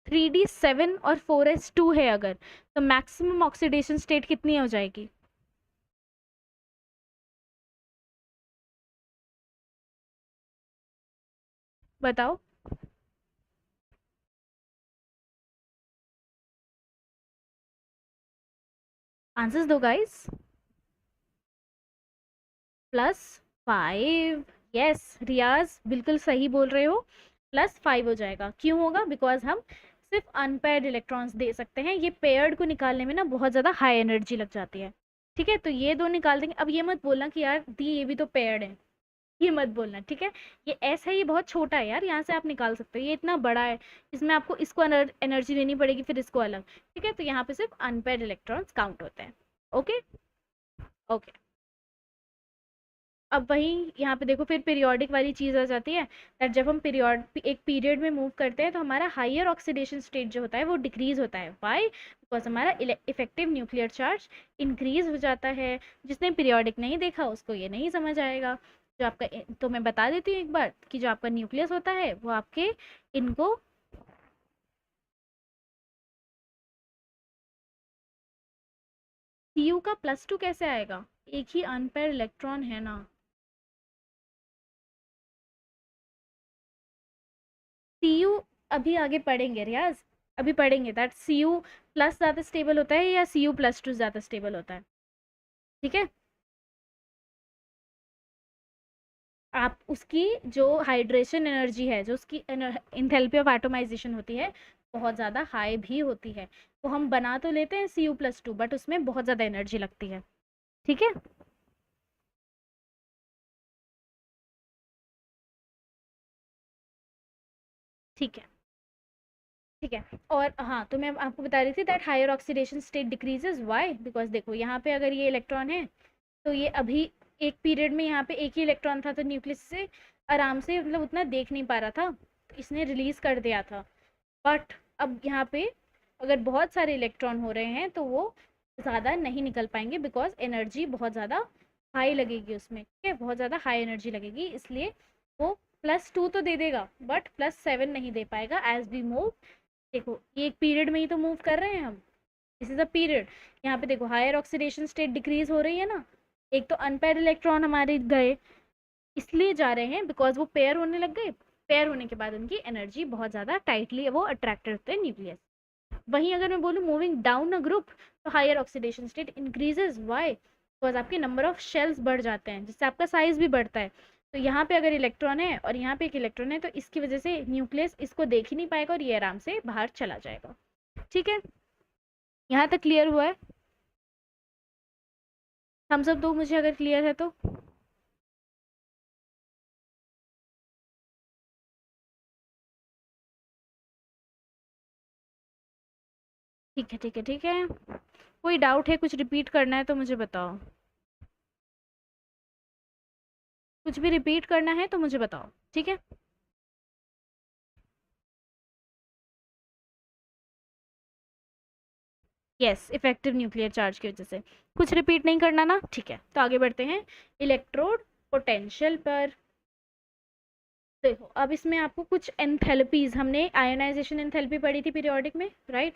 3d7 और 4s2 है अगर, तो मैक्सिमम ऑक्सीडेशन स्टेट कितनी हो जाएगी, बताओ, आंसर्स दो गाइस। +5, यस रियाज बिल्कुल सही बोल रहे हो, +5 हो जाएगा। क्यों होगा, बिकॉज हम सिर्फ अनपेयर्ड इलेक्ट्रॉन्स दे सकते हैं, ये पेयर्ड को निकालने में ना बहुत ज़्यादा हाई एनर्जी लग जाती है। ठीक है, तो ये दो निकाल देंगे। अब ये मत बोलना कि यार दी ये भी तो पेयर्ड है, ये मत बोलना, ठीक है। ये ऐसा है, ये बहुत छोटा है यार, यहाँ से आप निकाल सकते हो, ये इतना बड़ा है, इसमें आपको इसको एनर्जी देनी पड़ेगी फिर इसको अलग। ठीक है, तो यहाँ पे सिर्फ अनपेयर्ड इलेक्ट्रॉन्स काउंट होते हैं। ओके ओके, अब वहीं यहाँ पे देखो फिर पीरियोडिक वाली चीज़ आ जाती है दैट जब हम एक पीरियड में मूव करते हैं तो हमारा हायर ऑक्सीडेशन स्टेट जो होता है वो डिक्रीज होता है। वाई, बिकॉज हमारा इफेक्टिव न्यूक्लियर चार्ज इंक्रीज हो जाता है। जिसने पीरियोडिक नहीं देखा उसको ये नहीं समझ आएगा। जो आपका तो मैं बता देती हूँ एक बार कि जो आपका न्यूक्लियस होता है वो आपके इनको Cu का +2 कैसे आएगा, एक ही अनपेयर इलेक्ट्रॉन है ना। Cu अभी आगे पढ़ेंगे रियाज, अभी पढ़ेंगे दैट Cu+ ज़्यादा स्टेबल होता है या Cu+2 ज़्यादा स्टेबल होता है। ठीक है, आप उसकी जो हाइड्रेशन एनर्जी है, जो उसकी इंथैल्पी ऑफ एटोमाइजेशन होती है, बहुत ज़्यादा हाई भी होती है। तो हम बना तो लेते हैं Cu+2, बट उसमें बहुत ज़्यादा एनर्जी लगती है। ठीक है। ठीक है। ठीक है। और हाँ, तो मैं आपको बता रही थी that higher oxidation state decreases, why? Because देखो यहाँ पे अगर ये इलेक्ट्रॉन है, तो ये अभी एक पीरियड में यहाँ पे एक ही इलेक्ट्रॉन था, तो न्यूक्लियस से आराम से मतलब उतना देख नहीं पा रहा था, तो इसने रिलीज कर दिया था। बट अब यहाँ पे अगर बहुत सारे इलेक्ट्रॉन हो रहे हैं, तो वो ज़्यादा नहीं निकल पाएंगे, बिकॉज एनर्जी बहुत ज़्यादा हाई लगेगी उसमें। ठीक है, बहुत ज़्यादा हाई एनर्जी लगेगी, इसलिए वो +2 तो दे देगा, बट +7 नहीं दे पाएगा एज वी मूव। देखो ये एक पीरियड में ही तो मूव कर रहे हैं हम, दिस इज अ पीरियड। यहाँ पे देखो हायर ऑक्सीडेशन स्टेट डिक्रीज हो रही है ना, एक तो अनपेयर इलेक्ट्रॉन हमारे गए, इसलिए जा रहे हैं बिकॉज वो पेयर होने लग गए। पेयर होने के बाद उनकी एनर्जी बहुत ज़्यादा टाइटली वो अट्रैक्ट करते हैं न्यूक्लियस। वहीं अगर मैं बोलूँ मूविंग डाउन अ ग्रुप, तो higher oxidation state increases, why? Because आपके नंबर ऑफ शेल्स बढ़ जाते हैं, जिससे आपका साइज भी बढ़ता है। तो यहाँ पे अगर इलेक्ट्रॉन है और यहाँ पे एक इलेक्ट्रॉन है, तो इसकी वजह से न्यूक्लियस इसको देख ही नहीं पाएगा और ये आराम से बाहर चला जाएगा। ठीक है, यहाँ तक क्लियर हुआ है? हम सब दो मुझे अगर क्लियर है तो। ठीक है, ठीक है, ठीक है। कोई डाउट है, कुछ रिपीट करना है तो मुझे बताओ। कुछ भी रिपीट करना है तो मुझे बताओ। ठीक है। यस, इफेक्टिव न्यूक्लियर चार्ज की वजह से। कुछ रिपीट नहीं करना ना, ठीक है, तो आगे बढ़ते हैं इलेक्ट्रोड पोटेंशियल पर। देखो अब इसमें आपको कुछ एंथैल्पीज, हमने आयोनाइजेशन एंथैल्पी पढ़ी थी पीरियोडिक में, राइट?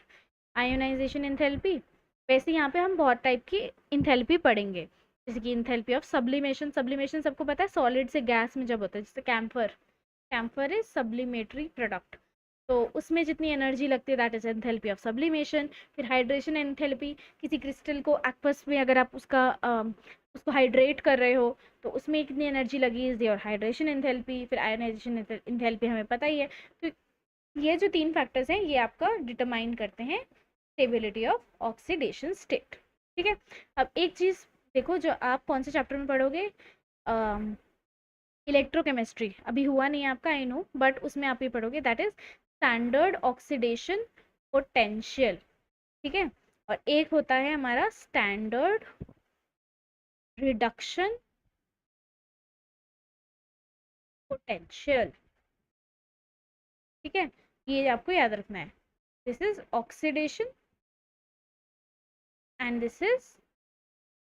Ionisation enthalpy. वैसे यहाँ पे हम बहुत टाइप की एंथैल्पी पढ़ेंगे, जैसे कि एंथैल्पी ऑफ सब्लिमेशन। सब्लिमेशन सबको पता है, सॉलिड से गैस में जब होता है, जैसे camphor. Camphor is sublimatory product. तो उसमें जितनी एनर्जी लगती है, that is enthalpy of sublimation. फिर हाइड्रेशन एंथैल्पी, किसी क्रिस्टल को एक्वस में अगर आप उसका उसको हाइड्रेट कर रहे हो, तो उसमें कितनी एनर्जी लगी, इज योर हाइड्रेशन एंथैल्पी। फिर आयोनाइजेशन एंथैल्पी हमें पता ही है। तो ये जो 3 फैक्टर्स हैं, ये आपका डिटरमाइन करते हैं स्टेबिलिटी ऑफ ऑक्सीडेशन स्टेट। ठीक है। अब एक चीज़ देखो, जो आप कौन से चैप्टर में पढ़ोगे, इलेक्ट्रोकेमिस्ट्री अभी हुआ नहीं है आपका, आई नो, बट उसमें आप ये पढ़ोगे, that is standard oxidation potential. ठीक है। और एक होता है हमारा स्टैंडर्ड रिडक्शन पोटेंशियल। ठीक है, ये आपको याद रखना है। This is oxidation and this is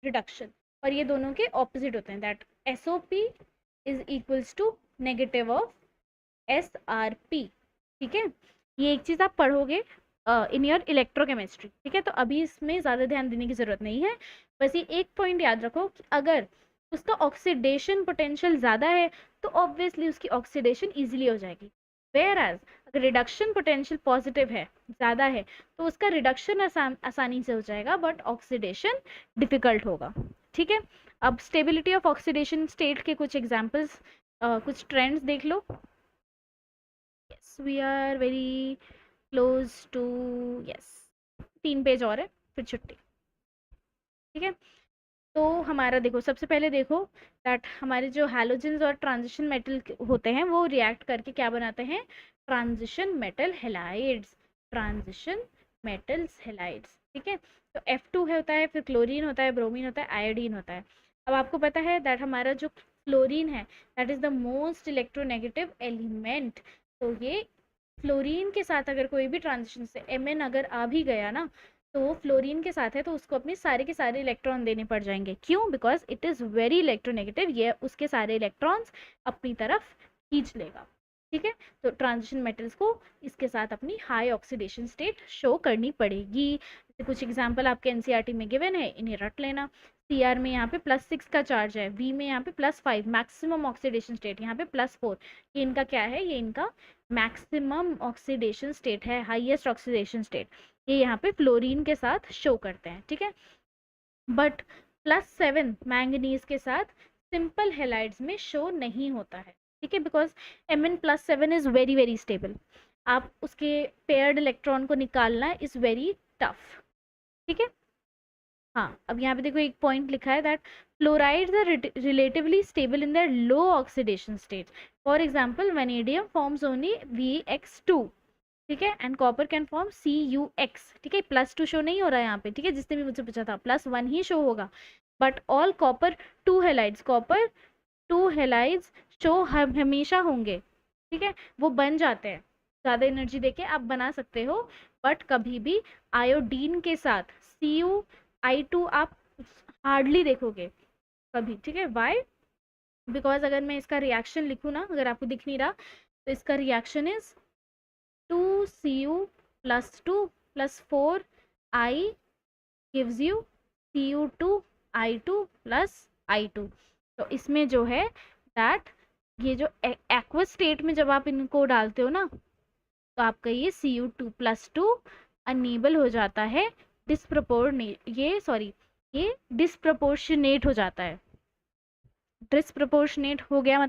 reduction, और ये दोनों के ऑपोजिट होते हैं, that SOP is equals to negative of SRP। ठीक है, ये एक चीज़ आप पढ़ोगे इन योर इलेक्ट्रोकेमिस्ट्री। ठीक है, तो अभी इसमें ज़्यादा ध्यान देने की ज़रूरत नहीं है, बस ये एक पॉइंट याद रखो कि अगर उसका ऑक्सीडेशन पोटेंशियल ज़्यादा है, तो ऑब्वियसली उसकी ऑक्सीडेशन ईजिली हो जाएगी। वेयर एज अगर रिडक्शन पोटेंशियल पॉजिटिव है, ज़्यादा है, तो उसका रिडक्शन आसानी से हो जाएगा, बट ऑक्सीडेशन डिफिकल्ट होगा। ठीक है। अब स्टेबिलिटी ऑफ ऑक्सीडेशन स्टेट के कुछ एग्जाम्पल्स, कुछ ट्रेंड्स देख लो। Yes, we are very close to, yes, 3 page और है, फिर छुट्टी। ठीक है, तो हमारा देखो, सबसे पहले देखो दैट हमारे जो हैलोजेंस और ट्रांजिशन मेटल होते हैं, वो रिएक्ट करके क्या बनाते हैं, transition metal halides. Transition metals halides. ठीक है, तो F2 है होता है, फिर क्लोरीन होता है, ब्रोमीन होता है, आयोडीन होता है। अब आपको पता है दैट हमारा जो फ्लोरीन है, that is the most electronegative element. तो ये फ्लोरीन के साथ अगर कोई भी ट्रांजिशन से Mn अगर आ भी गया ना, तो वो फ्लोरीन के साथ है, तो उसको अपने सारे के सारे इलेक्ट्रॉन देने पड़ जाएंगे। क्यों? Because it is very electronegative, ये उसके सारे इलेक्ट्रॉन्स अपनी तरफ खींच लेगा। ठीक है, तो ट्रांजिशन मेटल्स को इसके साथ अपनी हाई ऑक्सीडेशन स्टेट शो करनी पड़ेगी। जैसे कुछ एग्जांपल आपके एनसीईआरटी में गिवन है, इन्हें रट लेना। Cr में यहाँ पे +6 का चार्ज है, V में यहाँ पे +5, मैक्सिमम ऑक्सीडेशन स्टेट यहाँ पे +4। ये इनका क्या है, ये इनका मैक्सिमम ऑक्सीडेशन स्टेट है, हाईएस्ट ऑक्सीडेशन स्टेट, ये यहाँ पे फ्लोरीन के साथ शो करते हैं। ठीक है, बट +7 मैंगनीज के साथ सिंपल हेलाइड्स में शो नहीं होता है, ठीक है, because Mn+7 is very very stable. आप उसके पेयर्ड इलेक्ट्रॉन को निकालना इज वेरी टफ, ठीक है। हाँ, अब यहाँ पे देखो एक पॉइंट लिखा है that fluorides are relatively stable in their low oxidation state. For example vanadium forms only Vx2, ठीक है, and copper can form Cux, ठीक है। +2 शो नहीं हो रहा है यहाँ पे, ठीक है, जिसने भी मुझसे पूछा था +1 ही शो होगा। But all copper 2 halides, copper 2 halides show हमेशा होंगे, ठीक है, वो बन जाते हैं, ज़्यादा एनर्जी देके आप बना सकते हो। बट कभी भी आयोडीन के साथ CuI2 आप हार्डली देखोगे कभी, ठीक है। वाई? बिकॉज अगर मैं इसका रिएक्शन लिखूँ ना, अगर आपको दिख नहीं रहा, तो इसका reaction is 2Cu+2 + 4I gives you Cu2I2 + I2। तो इसमें जो है दैट ये जो एक्वस स्टेट में जब आप इनको डालते हो ना, तो आपका ये Cu2+2 अनेबल हो जाता है, ये डिस्प्रपोर्शनेट हो जाता है। डिस्प्रपोर्शनेट हो गया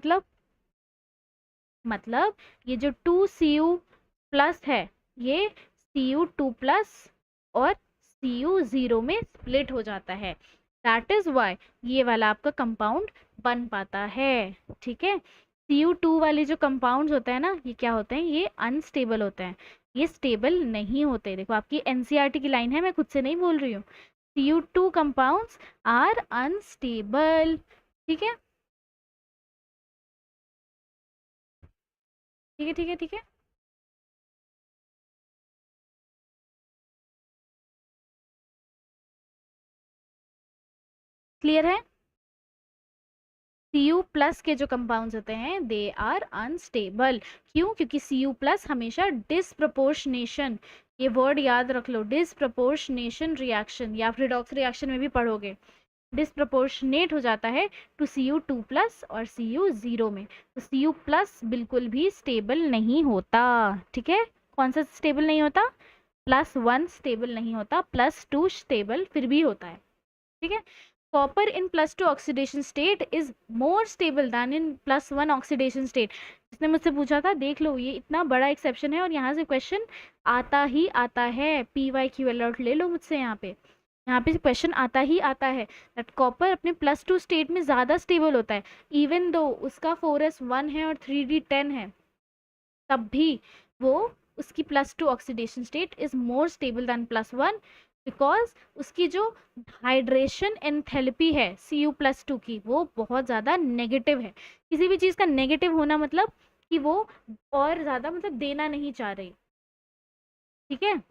मतलब ये जो 2Cu+ है ये Cu2+ और Cu0 में स्प्लिट हो जाता है। दैट इज वाई ये वाला आपका कंपाउंड बन पाता है, ठीक है। Cu2 वाले जो कंपाउंड्स होते हैं ना, ये क्या होते हैं, ये अनस्टेबल होते हैं, ये स्टेबल नहीं होते। देखो आपकी NCERT की लाइन है, मैं खुद से नहीं बोल रही हूँ। Cu2 कंपाउंड्स आर अनस्टेबल, ठीक है, ठीक है, ठीक है, ठीक है। क्लियर है? Cu+ के जो कंपाउंड्स होते हैं दे आर अनस्टेबल। क्यों? क्योंकि Cu+ हमेशा डिसप्रपोर्शनेशन, ये वर्ड याद रख लो, डिसप्रपोर्शनेशन रिएक्शन, या फिर रिडॉक्स रिएक्शन में भी पढ़ोगे, डिसप्रपोर्शनेट हो जाता है टू Cu2+ और Cu0 में। तो Cu+ बिल्कुल भी स्टेबल नहीं होता, ठीक है। कौन सा स्टेबल नहीं होता? +1 स्टेबल नहीं होता, +2 स्टेबल फिर भी होता है, ठीक है। Copper in +2 oxidation state is more stable then in +1 oxidation state. जिसने मुझसे पूछा था, देख लो ये इतना बड़ा एक्सेप्शन है और यहाँ से क्वेश्चन आता ही आता है। PYQ अलर्ट ले लो मुझसे, यहाँ पे क्वेश्चन आता ही आता है दैट कॉपर अपने +2 स्टेट में ज़्यादा स्टेबल होता है, इवन दो उसका 4s1 है और 3d10 है, तब भी वो उसकी +2 oxidation state is more stable then +1, because उसकी जो हाइड्रेशन एंथैल्पी है Cu+2 की, वो बहुत ज़्यादा नेगेटिव है। किसी भी चीज़ का नेगेटिव होना मतलब कि वो और ज़्यादा मतलब देना नहीं चाह रही, ठीक है।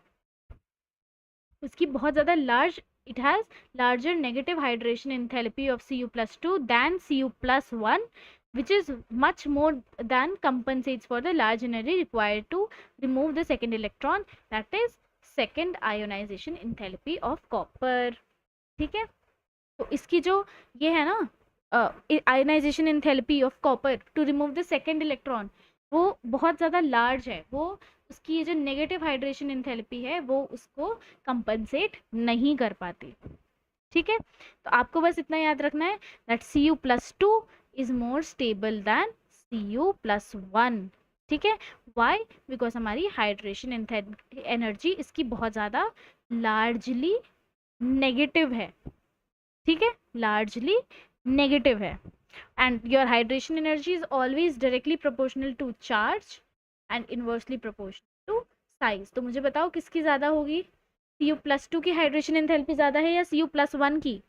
उसकी बहुत ज़्यादा large, it has larger negative hydration enthalpy of Cu+2 than Cu+1, which is much more than compensates for the large energy required to remove the second electron, that is second ionization enthalpy of copper, ठीक है। तो इसकी जो ये है ना ionisation enthalpy of copper two remove the second electron, वो बहुत ज़्यादा लार्ज है, वो उसकी ये जो नेगेटिव हाइड्रेशन एंथैल्पी है वो उसको कंपनसेट नहीं कर पाती, ठीक है। तो आपको बस इतना याद रखना है that Cu+2 is more stable than Cu+1, ठीक है। वाई? बिकॉज हमारी हाइड्रेशन एनर्जी इसकी बहुत ज़्यादा लार्जली नेगेटिव है, ठीक है, लार्जली नेगेटिव है। And your hydration energy is always directly proportional to charge and inversely proportional to size. तो मुझे बताओ किसकी ज़्यादा होगी? Cu+2 की हाइड्रेशन एंथैल्पी ज़्यादा है या Cu+1 की?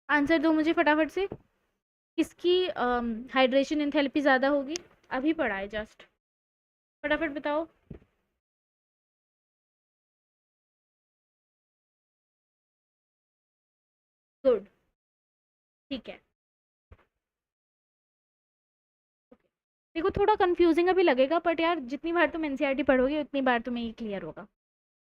आंसर दो मुझे फटाफट से, किसकी हाइड्रेशन एंथैल्पी ज़्यादा होगी? अभी पढ़ा है जस्ट, फटाफट बताओ। गुड, ठीक है। देखो थोड़ा कंफ्यूजिंग अभी लगेगा, बट यार जितनी बार तुम NCERT पढ़ोगे उतनी बार तुम्हें ये क्लियर होगा,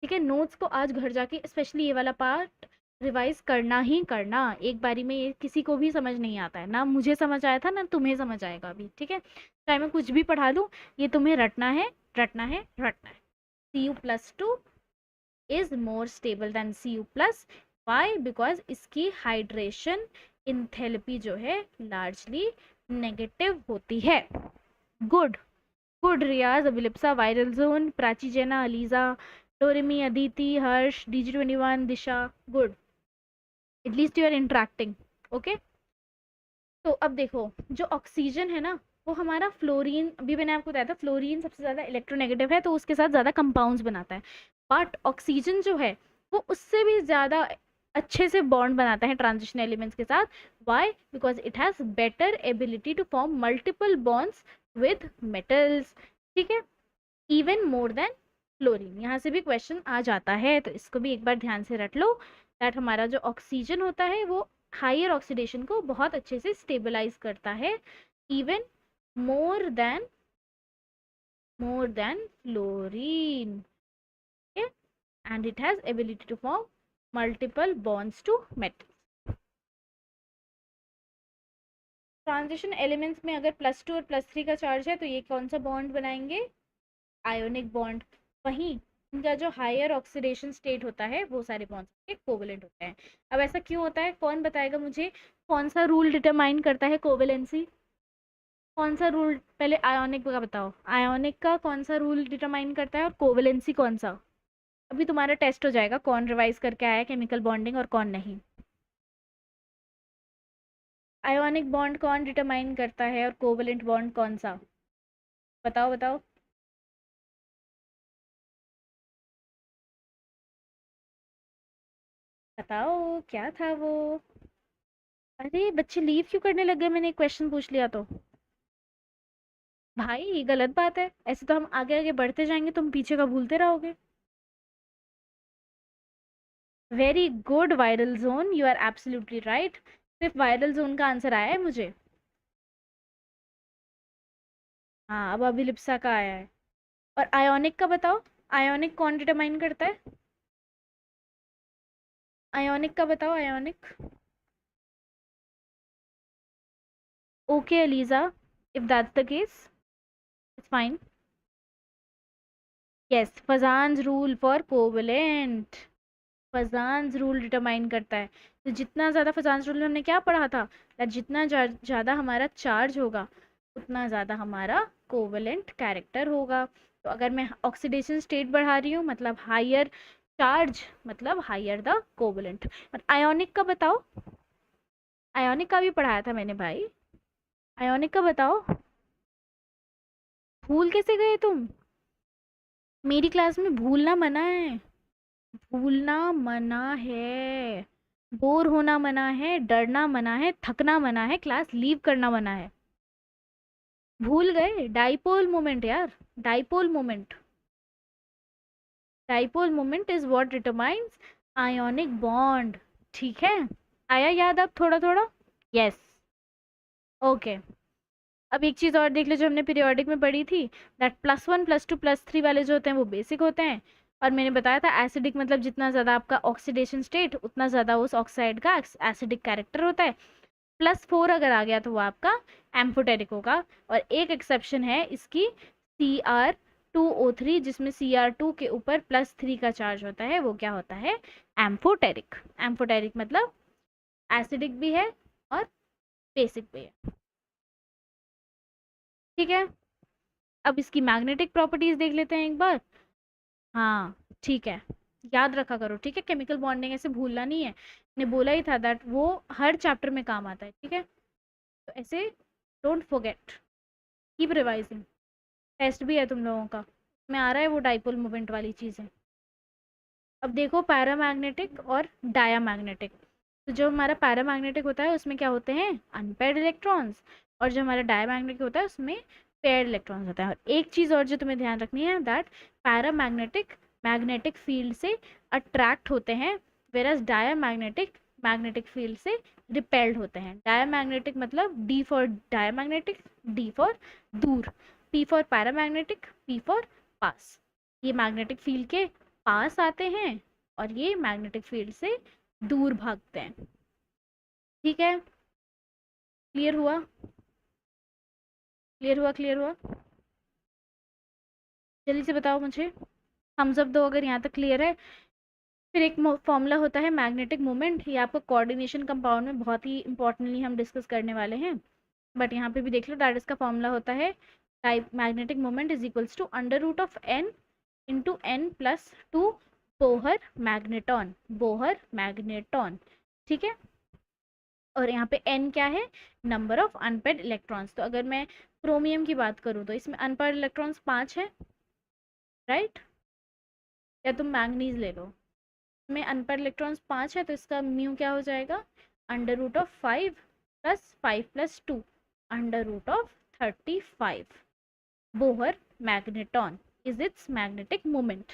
ठीक है। नोट्स को आज घर जाके स्पेशली ये वाला पार्ट रिवाइज करना ही करना, एक बारी में ये किसी को भी समझ नहीं आता है, ना मुझे समझ आया था ना तुम्हें समझ आएगा अभी, ठीक है। चाहे मैं कुछ भी पढ़ा दूँ, ये तुम्हें रटना है, रटना है, रटना है। Cu+2 is more stable than Cu+, why? Because इसकी हाइड्रेशन इंथैल्पी जो है लार्जली नेगेटिव होती है। Good, good Riyaz, Abhilipsa, viral zone, Prachi, Jena, Aliza, Doremi, Aditi, Harsh, DG21, Disha. Good, at least you are interacting. Okay, तो अब देखो, जो ऑक्सीजन है ना, वो हमारा फ्लोरीन, अभी मैंने आपको बताया था फ्लोरीन सबसे ज़्यादा इलेक्ट्रोनेगेटिव है, तो उसके साथ ज़्यादा कंपाउंड्स बनाता है। बट ऑक्सीजन जो है वो उससे भी ज़्यादा अच्छे से बॉन्ड बनाता है ट्रांजिशन एलिमेंट्स के साथ। Why? Because it has better ability to form multiple bonds with metals. ठीक है, इवन मोर देन फ्लोरीन। यहाँ से भी क्वेश्चन आ जाता है, तो इसको भी एक बार ध्यान से रट लो, दैट हमारा जो ऑक्सीजन होता है वो हायर ऑक्सीडेशन को बहुत अच्छे से स्टेबलाइज करता है, even more than fluorine. And it has ability to form multiple bonds to metals. Transition elements में अगर +2 और +3 का चार्ज है तो ये कौन सा बॉन्ड बनाएंगे? Ionic bond. वहीं इनका जो हायर ऑक्सीडेशन स्टेट होता है वो सारे बॉन्ड्स के कोवेलेंट होते हैं। अब ऐसा क्यों होता है, कौन बताएगा मुझे? कौन सा रूल डिटरमाइन करता है कोवेलेंसी? कौन सा रूल? पहले आयोनिक का बताओ, आयोनिक का कौन सा रूल डिटरमाइन करता है, और कोवेलेंसी कौन सा? अभी तुम्हारा टेस्ट हो जाएगा कौन रिवाइज करके आया केमिकल बॉन्डिंग और कौन नहीं। आयोनिक बॉन्ड कौन डिटरमाइन करता है और कोवेलेंट बॉन्ड कौन सा? बताओ बताओ। बताओ क्या था वो? अरे बच्चे लीव क्यों करने लग गए, मैंने एक क्वेश्चन पूछ लिया तो। भाई ये गलत बात है, ऐसे तो हम आगे आगे बढ़ते जाएंगे, तुम पीछे का भूलते रहोगे। Very good viral zone, you are absolutely right. सिर्फ वायरल जोन का आंसर आया है मुझे। हाँ, अब अभिलिप्सा का आया है। और आयोनिक का बताओ, आयोनिक कौन डिटरमाइन करता है? आयोनिक का बताओ, ionic. Okay ELISA, if that's the case it's fine. Yes, फजान्स rule for covalent. फजान्स rule determine करता है। तो जितना ज़्यादा फजान्स रूल हमने क्या पढ़ा था, that जितना ज़्यादा हमारा चार्ज होगा उतना ज़्यादा हमारा कोवेलेंट कैरेक्टर होगा। तो अगर मैं ऑक्सीडेशन स्टेट बढ़ा रही हूँ मतलब हायर चार्ज, मतलब हायर द कोवेलेंट। और आयोनिक का बताओ, आयोनिक का भी पढ़ाया था मैंने भाई। आयोनिक का बताओ। भूल कैसे गए तुम? मेरी क्लास में भूलना मना है। भूलना मना है, बोर होना मना है, डरना मना है, थकना मना है, क्लास लीव करना मना है। भूल गए? डाइपोल मोमेंट यार, dipole moment. Dipole moment is what determines ionic bond. ठीक है, आया याद अब थोड़ा थोड़ा? यस। ओके, अब एक चीज़ और देख लो जो हमने पीरियोडिक में पढ़ी थी, दैट +1 +2 +3 वाले जो होते हैं वो बेसिक होते हैं। और मैंने बताया था एसिडिक मतलब जितना ज़्यादा आपका ऑक्सीडेशन स्टेट उतना ज़्यादा उस ऑक्साइड का एसिडिक कैरेक्टर होता है। +4 अगर आ गया तो वो आपका एम्फोटेरिक होगा। और एक एक्सेप्शन है इसकी, Cr2O3, जिसमें Cr2 के ऊपर +3 का चार्ज होता है, वो क्या होता है? एम्फोटेरिक। एम्फोटेरिक मतलब एसिडिक भी है और बेसिक भी है। ठीक है, अब इसकी मैग्नेटिक प्रॉपर्टीज देख लेते हैं एक बार। हाँ ठीक है, याद रखा करो, ठीक है? केमिकल बॉन्डिंग ऐसे भूलना नहीं है, मैंने बोला ही था दैट वो हर चैप्टर में काम आता है। ठीक है, तो ऐसे don't forget, keep revising. Test भी है तुम लोगों का, में आ रहा है वो डाइपोल मोमेंट वाली चीज़ें। अब देखो पैरामैग्नेटिक और डायामैग्नेटिक। तो जो हमारा पैरामैग्नेटिक होता है उसमें क्या होते हैं? Unpaired electrons. और जो हमारा डायामैग्नेटिक होता है उसमें पेयर्ड इलेक्ट्रॉन्स होता है। और एक चीज़ और जो तुम्हें ध्यान रखनी है, दैट पैरामैग्नेटिक मैग्नेटिक फील्ड से अट्रैक्ट होते हैं, वेरस डायामैग्नेटिक मैग्नेटिक फील्ड से रिपेल्ड होते हैं। डायामैग्नेटिक मतलब D for diamagnetic, D for दूर, P for paramagnetic, P for पास। ये मैग्नेटिक फील्ड के पास आते हैं और ये मैग्नेटिक फील्ड से दूर भागते हैं। ठीक है, क्लियर हुआ? क्लियर हुआ? क्लियर हुआ? जल्दी से बताओ मुझे, थम्स अप दो अगर यहाँ तक क्लियर है। फिर एक फॉर्मूला होता है मैग्नेटिक मोमेंट, ये आपको कोऑर्डिनेशन कंपाउंड में बहुत ही इंपॉर्टेंटली हम डिस्कस करने वाले हैं, बट यहाँ पे भी देख लो दैट इसका फॉर्मूला होता है type magnetic moment is equals to under root of N into N plus two Bohr magneton, Bohr magneton, ठीक है। और यहाँ पे n क्या है, नंबर ऑफ अनपेड इलेक्ट्रॉन्स। तो अगर मैं क्रोमियम की बात करूँ तो इसमें अनपेड इलेक्ट्रॉन्स 5 है, राइट। या तुम मैंगनीज ले लो, में अनपेड इलेक्ट्रॉन्स 5 है, तो इसका म्यू क्या हो जाएगा, under root of 5 plus 5 plus 2, under root of 35। Bohr magneton is its magnetic moment,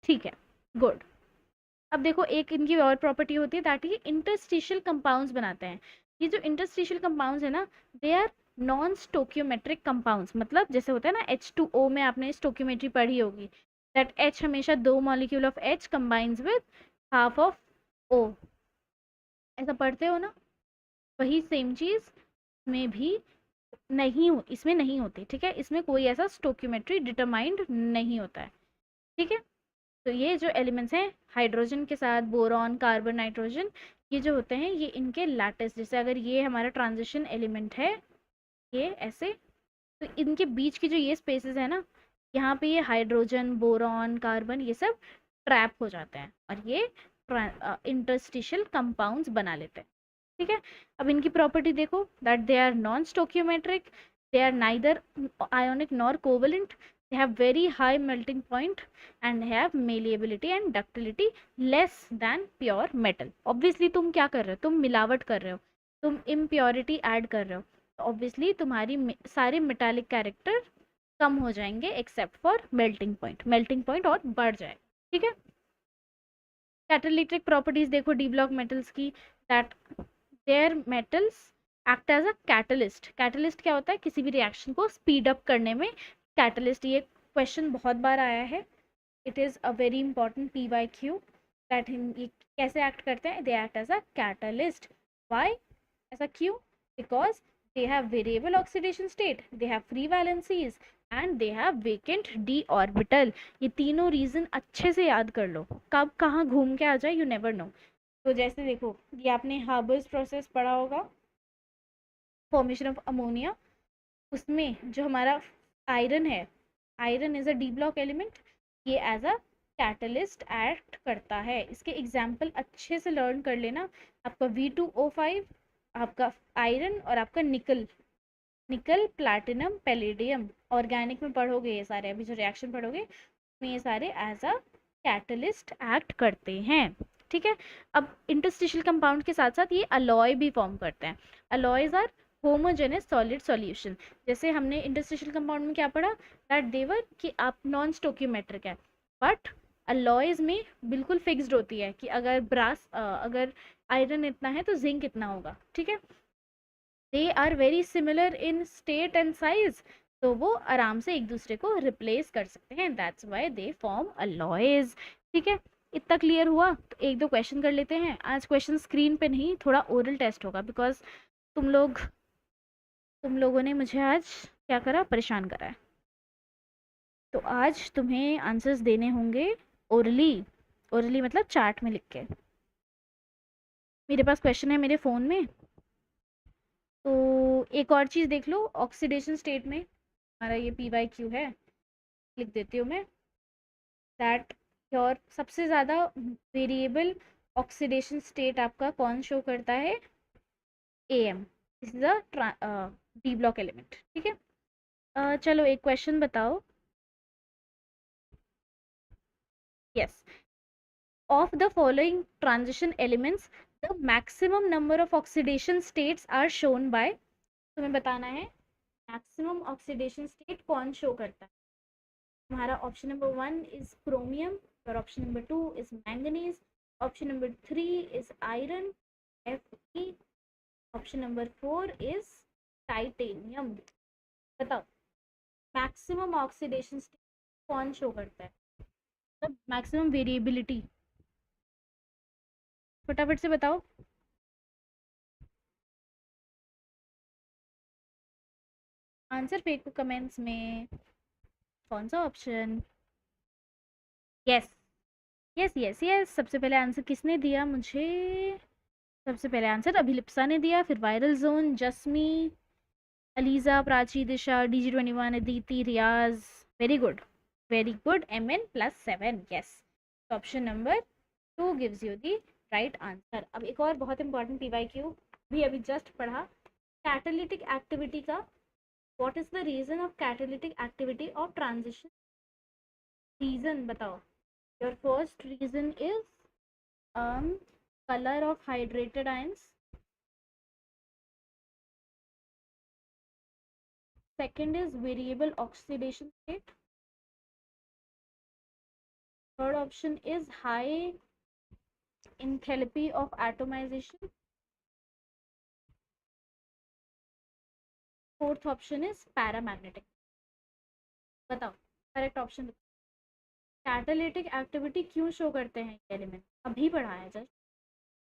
ठीक है, गुड। अब देखो एक इनकी और प्रॉपर्टी होती है दैट ये इंटरस्टिशियल कंपाउंड्स बनाते हैं। ये जो इंटरस्टिशियल कंपाउंड्स है ना, they are non stoichiometric compounds. मतलब जैसे होता है ना H2O में आपने स्टोक्योमेट्री पढ़ी होगी, दैट H हमेशा 2 molecule of H combines with half of O, ऐसा पढ़ते हो ना, वही सेम चीज में भी नहीं हो, इसमें नहीं होती, ठीक है। इसमें कोई ऐसा स्टोक्योमेट्री डिटरमाइंड नहीं होता है, ठीक है। तो ये जो एलिमेंट्स हैं हाइड्रोजन के साथ बोरॉन कार्बन नाइट्रोजन, ये जो होते हैं ये इनके लैटिस, जैसे अगर ये हमारा ट्रांजिशन एलिमेंट है ये ऐसे, तो इनके बीच की जो ये स्पेसेस है ना, यहाँ पे ये हाइड्रोजन बोरॉन कार्बन ये सब ट्रैप हो जाते हैं और ये इंटरस्टिशियल कंपाउंड्स बना लेते हैं, ठीक है। अब इनकी प्रॉपर्टी देखो that they are non stoichiometric, they are neither ionic nor covalent, they have very high melting point and have malleability and ductility less than pure metal। obviously तुम क्या कर रहे हो, तुम मिलावट कर रहे हो, तुम impurity ऐड कर रहे हो, तो obviously तुम्हारी सारे metallic कैरेक्टर कम हो जाएंगे एक्सेप्ट फॉर मेल्टिंग पॉइंट और बढ़ जाएगा, ठीक है। कैटालिटिक प्रॉपर्टीज देखो डी ब्लॉक मेटल्स की, that their metals act as a catalyst. Catalyst क्या होता है, किसी भी रिएक्शन को स्पीड अप करने में कैटलिस्ट, ये क्वेश्चन बहुत बार आया है, it is a very important PYQ that ये कैसे एक्ट करते हैं, they act as a catalyst. Why, ऐसा क्यों, because they have variable oxidation state, they have free valencies and they have vacant d orbital. ये तीनों रीजन अच्छे से याद कर लो, कब कहाँ घूम के आ जाए यू नेवर नो। तो जैसे देखो ये आपने हार्बर्स प्रोसेस पढ़ा होगा, फॉर्मेशन ऑफ अमोनिया, उसमें जो हमारा आयरन है, iron is a D block element, ये एज अ कैटलिस्ट एक्ट करता है। इसके एग्जाम्पल अच्छे से लर्न कर लेना, आपका V2O5, आपका आयरन और आपका निकल, निकल प्लैटिनम पैलेडियम, ऑर्गेनिक में पढ़ोगे ये सारे, अभी जो रिएक्शन पढ़ोगे उसमें ये सारे एज अ कैटलिस्ट एक्ट करते हैं, ठीक है। अब इंटरस्टिशियल कंपाउंड के साथ साथ ये अलॉय भी फॉर्म करते हैं। Alloys are homogeneous solid solution. जैसे हमने इंटरस्टिशियल कंपाउंड में क्या पढ़ा, दैट देवर कि आप नॉन स्टोक्योमेट्रिक है, बट अलॉयज में बिल्कुल फिक्स्ड होती है कि अगर ब्रास अगर आयरन इतना है तो जिंक इतना होगा, ठीक है। They are very similar in state and size, तो वो आराम से एक दूसरे को रिप्लेस कर सकते हैं, that's why they form alloys, ठीक है। इतना क्लियर हुआ, तो एक दो क्वेश्चन कर लेते हैं। आज क्वेश्चन स्क्रीन पे नहीं, थोड़ा ओरल टेस्ट होगा, बिकॉज तुम लोगों ने मुझे आज क्या करा, परेशान करा है, तो आज तुम्हें आंसर्स देने होंगे ओरली। ओरली मतलब चार्ट में लिख के। मेरे पास क्वेश्चन है मेरे फ़ोन में, तो एक और चीज़ देख लो, ऑक्सीडेशन स्टेट में हमारा ये PYQ है, लिख देती हूँ मैं, दैट योर सबसे ज़्यादा वेरिएबल ऑक्सीडेशन स्टेट आपका कौन शो करता है, AM, this is a D block element, ठीक है। चलो एक क्वेश्चन बताओ, yes, of the following transition elements the maximum number of oxidation states are shown by। तुम्हें बताना है मैक्सिमम ऑक्सीडेशन स्टेट कौन शो करता है। तुम्हारा ऑप्शन नंबर 1 इज क्रोमियम, और option number 2 is manganese, option number 3 is iron Fe, option number 4 is titanium. बताओ maximum oxidation state कौन शो करता है, मतलब मैक्सिमम वेरिएबिलिटी, फटाफट से बताओ। आंसर फेंको कमेंट्स में, कौन सा option, yes, yes yes yes, सबसे पहले आंसर किसने दिया मुझे? सबसे पहले आंसर अभिलिप्सा ने दिया, फिर viral zone, Jasmi, Aliza, Prachi, Disha, DG21, Aditi, Riyaz. Very good, very good. MN+7, yes. Option number 2 gives you the right answer. अब एक और बहुत इंपॉर्टेंट PYQ भी अभी जस्ट पढ़ा, कैटालिटिक एक्टिविटी का। What is the reason of catalytic activity of transition? Reason बताओ। Your first reason is color of hydrated ions. Second is variable oxidation state. Third option is high enthalpy of atomization. Fourth option is paramagnetic. बताओ correct option. Catalytic activity क्यों show करते हैं ये element? अभी पढ़ा है, just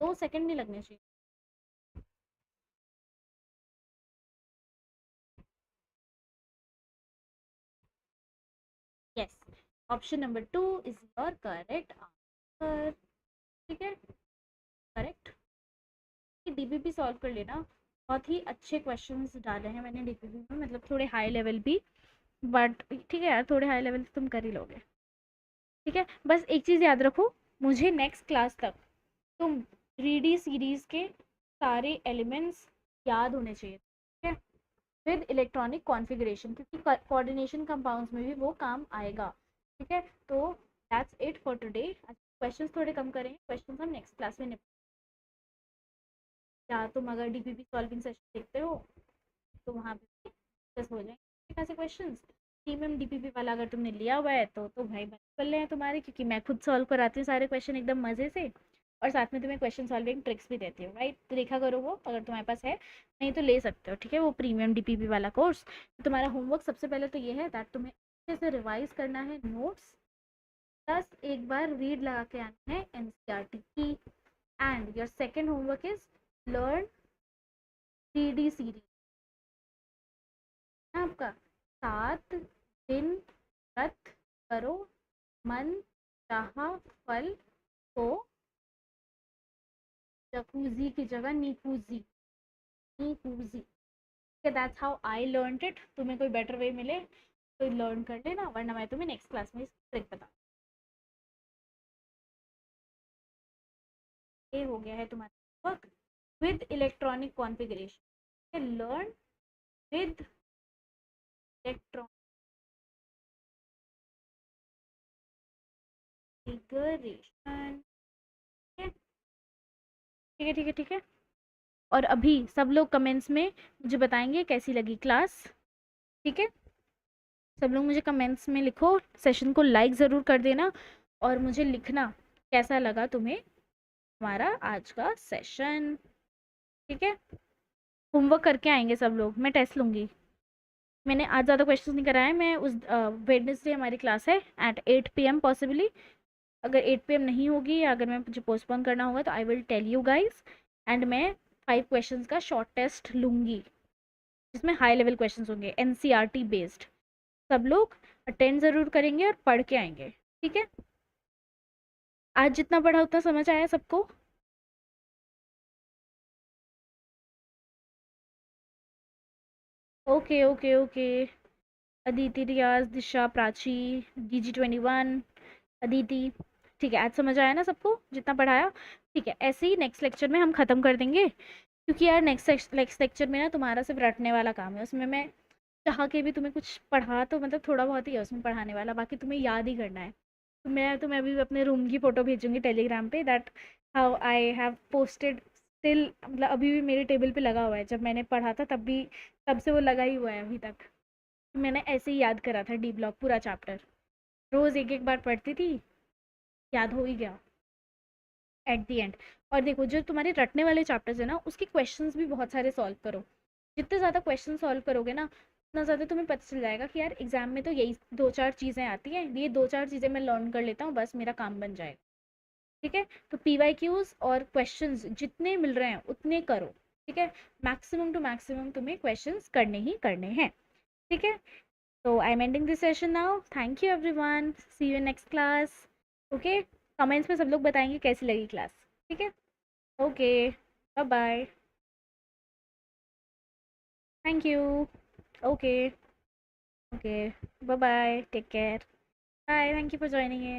2 second नहीं लगने चाहिए। Yes, option number 2 is your correct answer. ठीक है, करेक्ट। DPP सॉल्व कर लेना, बहुत ही अच्छे क्वेश्चंस डाले हैं मैंने DPP में, मतलब थोड़े हाई लेवल भी, बट ठीक है यार, थोड़े हाई लेवल तुम कर ही लोगे। ठीक है, बस एक चीज़ याद रखो, मुझे नेक्स्ट क्लास तक तुम 3D सीरीज के सारे एलिमेंट्स याद होने चाहिए। ठीक है, विद इलेक्ट्रॉनिक कॉन्फ़िगरेशन, क्योंकि कोऑर्डिनेशन कंपाउंड्स में भी वो काम आएगा। ठीक है, तो that's it for today. Questions थोड़े कम करेंगे, क्वेश्चंस हम नेक्स्ट क्लास में या तुम अगर DPP सॉल्विंग सेशन देखते हो तो वहाँ पे डिस्कस हो जाएंगे ऐसे क्वेश्चंस। प्रीमियम DPP वाला अगर तुमने लिया हुआ है तो भाई बल्ले हैं तुम्हारे, क्योंकि मैं खुद सॉल्व कराती हूँ सारे क्वेश्चन एकदम मज़े से, और साथ में तुम्हें क्वेश्चन सॉल्विंग ट्रिक्स भी देती हूँ, राइट? तो देखा करो वो, अगर तुम्हारे पास है, नहीं तो ले सकते हो। ठीक है, वो प्रीमियम DPP वाला कोर्स। तो तुम्हारा होमवर्क सबसे पहले तो ये है दैट तुम्हें अच्छे से रिवाइज करना है नोट्स, प्लस एक बार रीड लगा के आना है NCERT की। And your second homework is learn 3D series. आपका 7 दिन व्रत करो, मन चाहा फल को, जकूजी की जगह नीकूजी, नीकूजी। That's how I learn it. तुम्हें कोई बेटर वे मिले तो लर्न कर लेना, वरना मैं तुम्हें नेक्स्ट क्लास में ट्रिक बता। ये हो गया है तुम्हारा work with electronic configuration. Learn with electronic configuration. ठीक है, ठीक है, ठीक है। और अभी सब लोग कमेंट्स में मुझे बताएंगे कैसी लगी क्लास। ठीक है, सब लोग मुझे कमेंट्स में लिखो, सेशन को लाइक ज़रूर कर देना, और मुझे लिखना कैसा लगा तुम्हें हमारा आज का सेशन। ठीक है, होमवर्क करके आएंगे सब लोग, मैं टेस्ट लूँगी। मैंने आज ज़्यादा क्वेश्चंस नहीं कराए, मैं उस वेडनेसडे हमारी क्लास है एट 8 PM पॉसिबली। अगर 8 PM नहीं होगी या अगर मैं मुझे पोस्टपोन करना होगा तो I will tell you guys, and मैं 5 क्वेश्चंस का शॉर्ट टेस्ट लूँगी जिसमें हाई लेवल क्वेश्चंस होंगे NCERT बेस्ड। सब लोग अटेंड ज़रूर करेंगे और पढ़ के आएंगे। ठीक है, आज जितना पढ़ा उतना समझ आया सबको? Okay okay okay. Aditi, Riyaz, Disha, Prachi, DG21, Aditi, ठीक है, आज समझ आया ना सबको जितना पढ़ाया? ठीक है, ऐसे ही नेक्स्ट लेक्चर में हम ख़त्म कर देंगे, क्योंकि यार नेक्स्ट लेक्चर में ना तुम्हारा सिर्फ रटने वाला काम है, उसमें मैं चाह के भी तुम्हें कुछ पढ़ा तो मतलब थोड़ा बहुत ही है उसमें पढ़ाने वाला, बाकी तुम्हें याद ही करना है। तो मैं तुम्हें अभी अपने रूम की फ़ोटो भेजूंगी टेलीग्राम पे, that how I have posted still, मतलब अभी भी मेरे टेबल पे लगा हुआ है, जब मैंने पढ़ा था तब भी, तब से वो लगा ही हुआ है अभी तक। मैंने ऐसे ही याद करा था D ब्लॉक पूरा चैप्टर, रोज़ एक एक बार पढ़ती थी, याद हो ही गया एट दी एंड। और देखो जो तुम्हारे रटने वाले चैप्टर्स है ना, उसके क्वेश्चंस भी बहुत सारे सॉल्व करो। जितने ज़्यादा क्वेश्चन सॉल्व करोगे ना, उतना ज़्यादा तुम्हें पता चल जाएगा कि यार एग्जाम में तो यही 2-4 चीज़ें आती हैं, ये 2-4 चीज़ें मैं लर्न कर लेता हूँ, बस मेरा काम बन जाएगा। ठीक है, तो PYQs और क्वेश्चंस जितने मिल रहे हैं उतने करो। ठीक है, मैक्सिमम टू मैक्सिमम तुम्हें क्वेश्चंस करने ही करने हैं। ठीक है, so I'm ending this session now. Thank you everyone, see you in next class. Okay, comments में सब लोग बताएंगे कैसी लगी क्लास। ठीक है। Okay, bye bye. Thank you. Okay. Okay, bye bye, take care. Bye, thank you for joining in.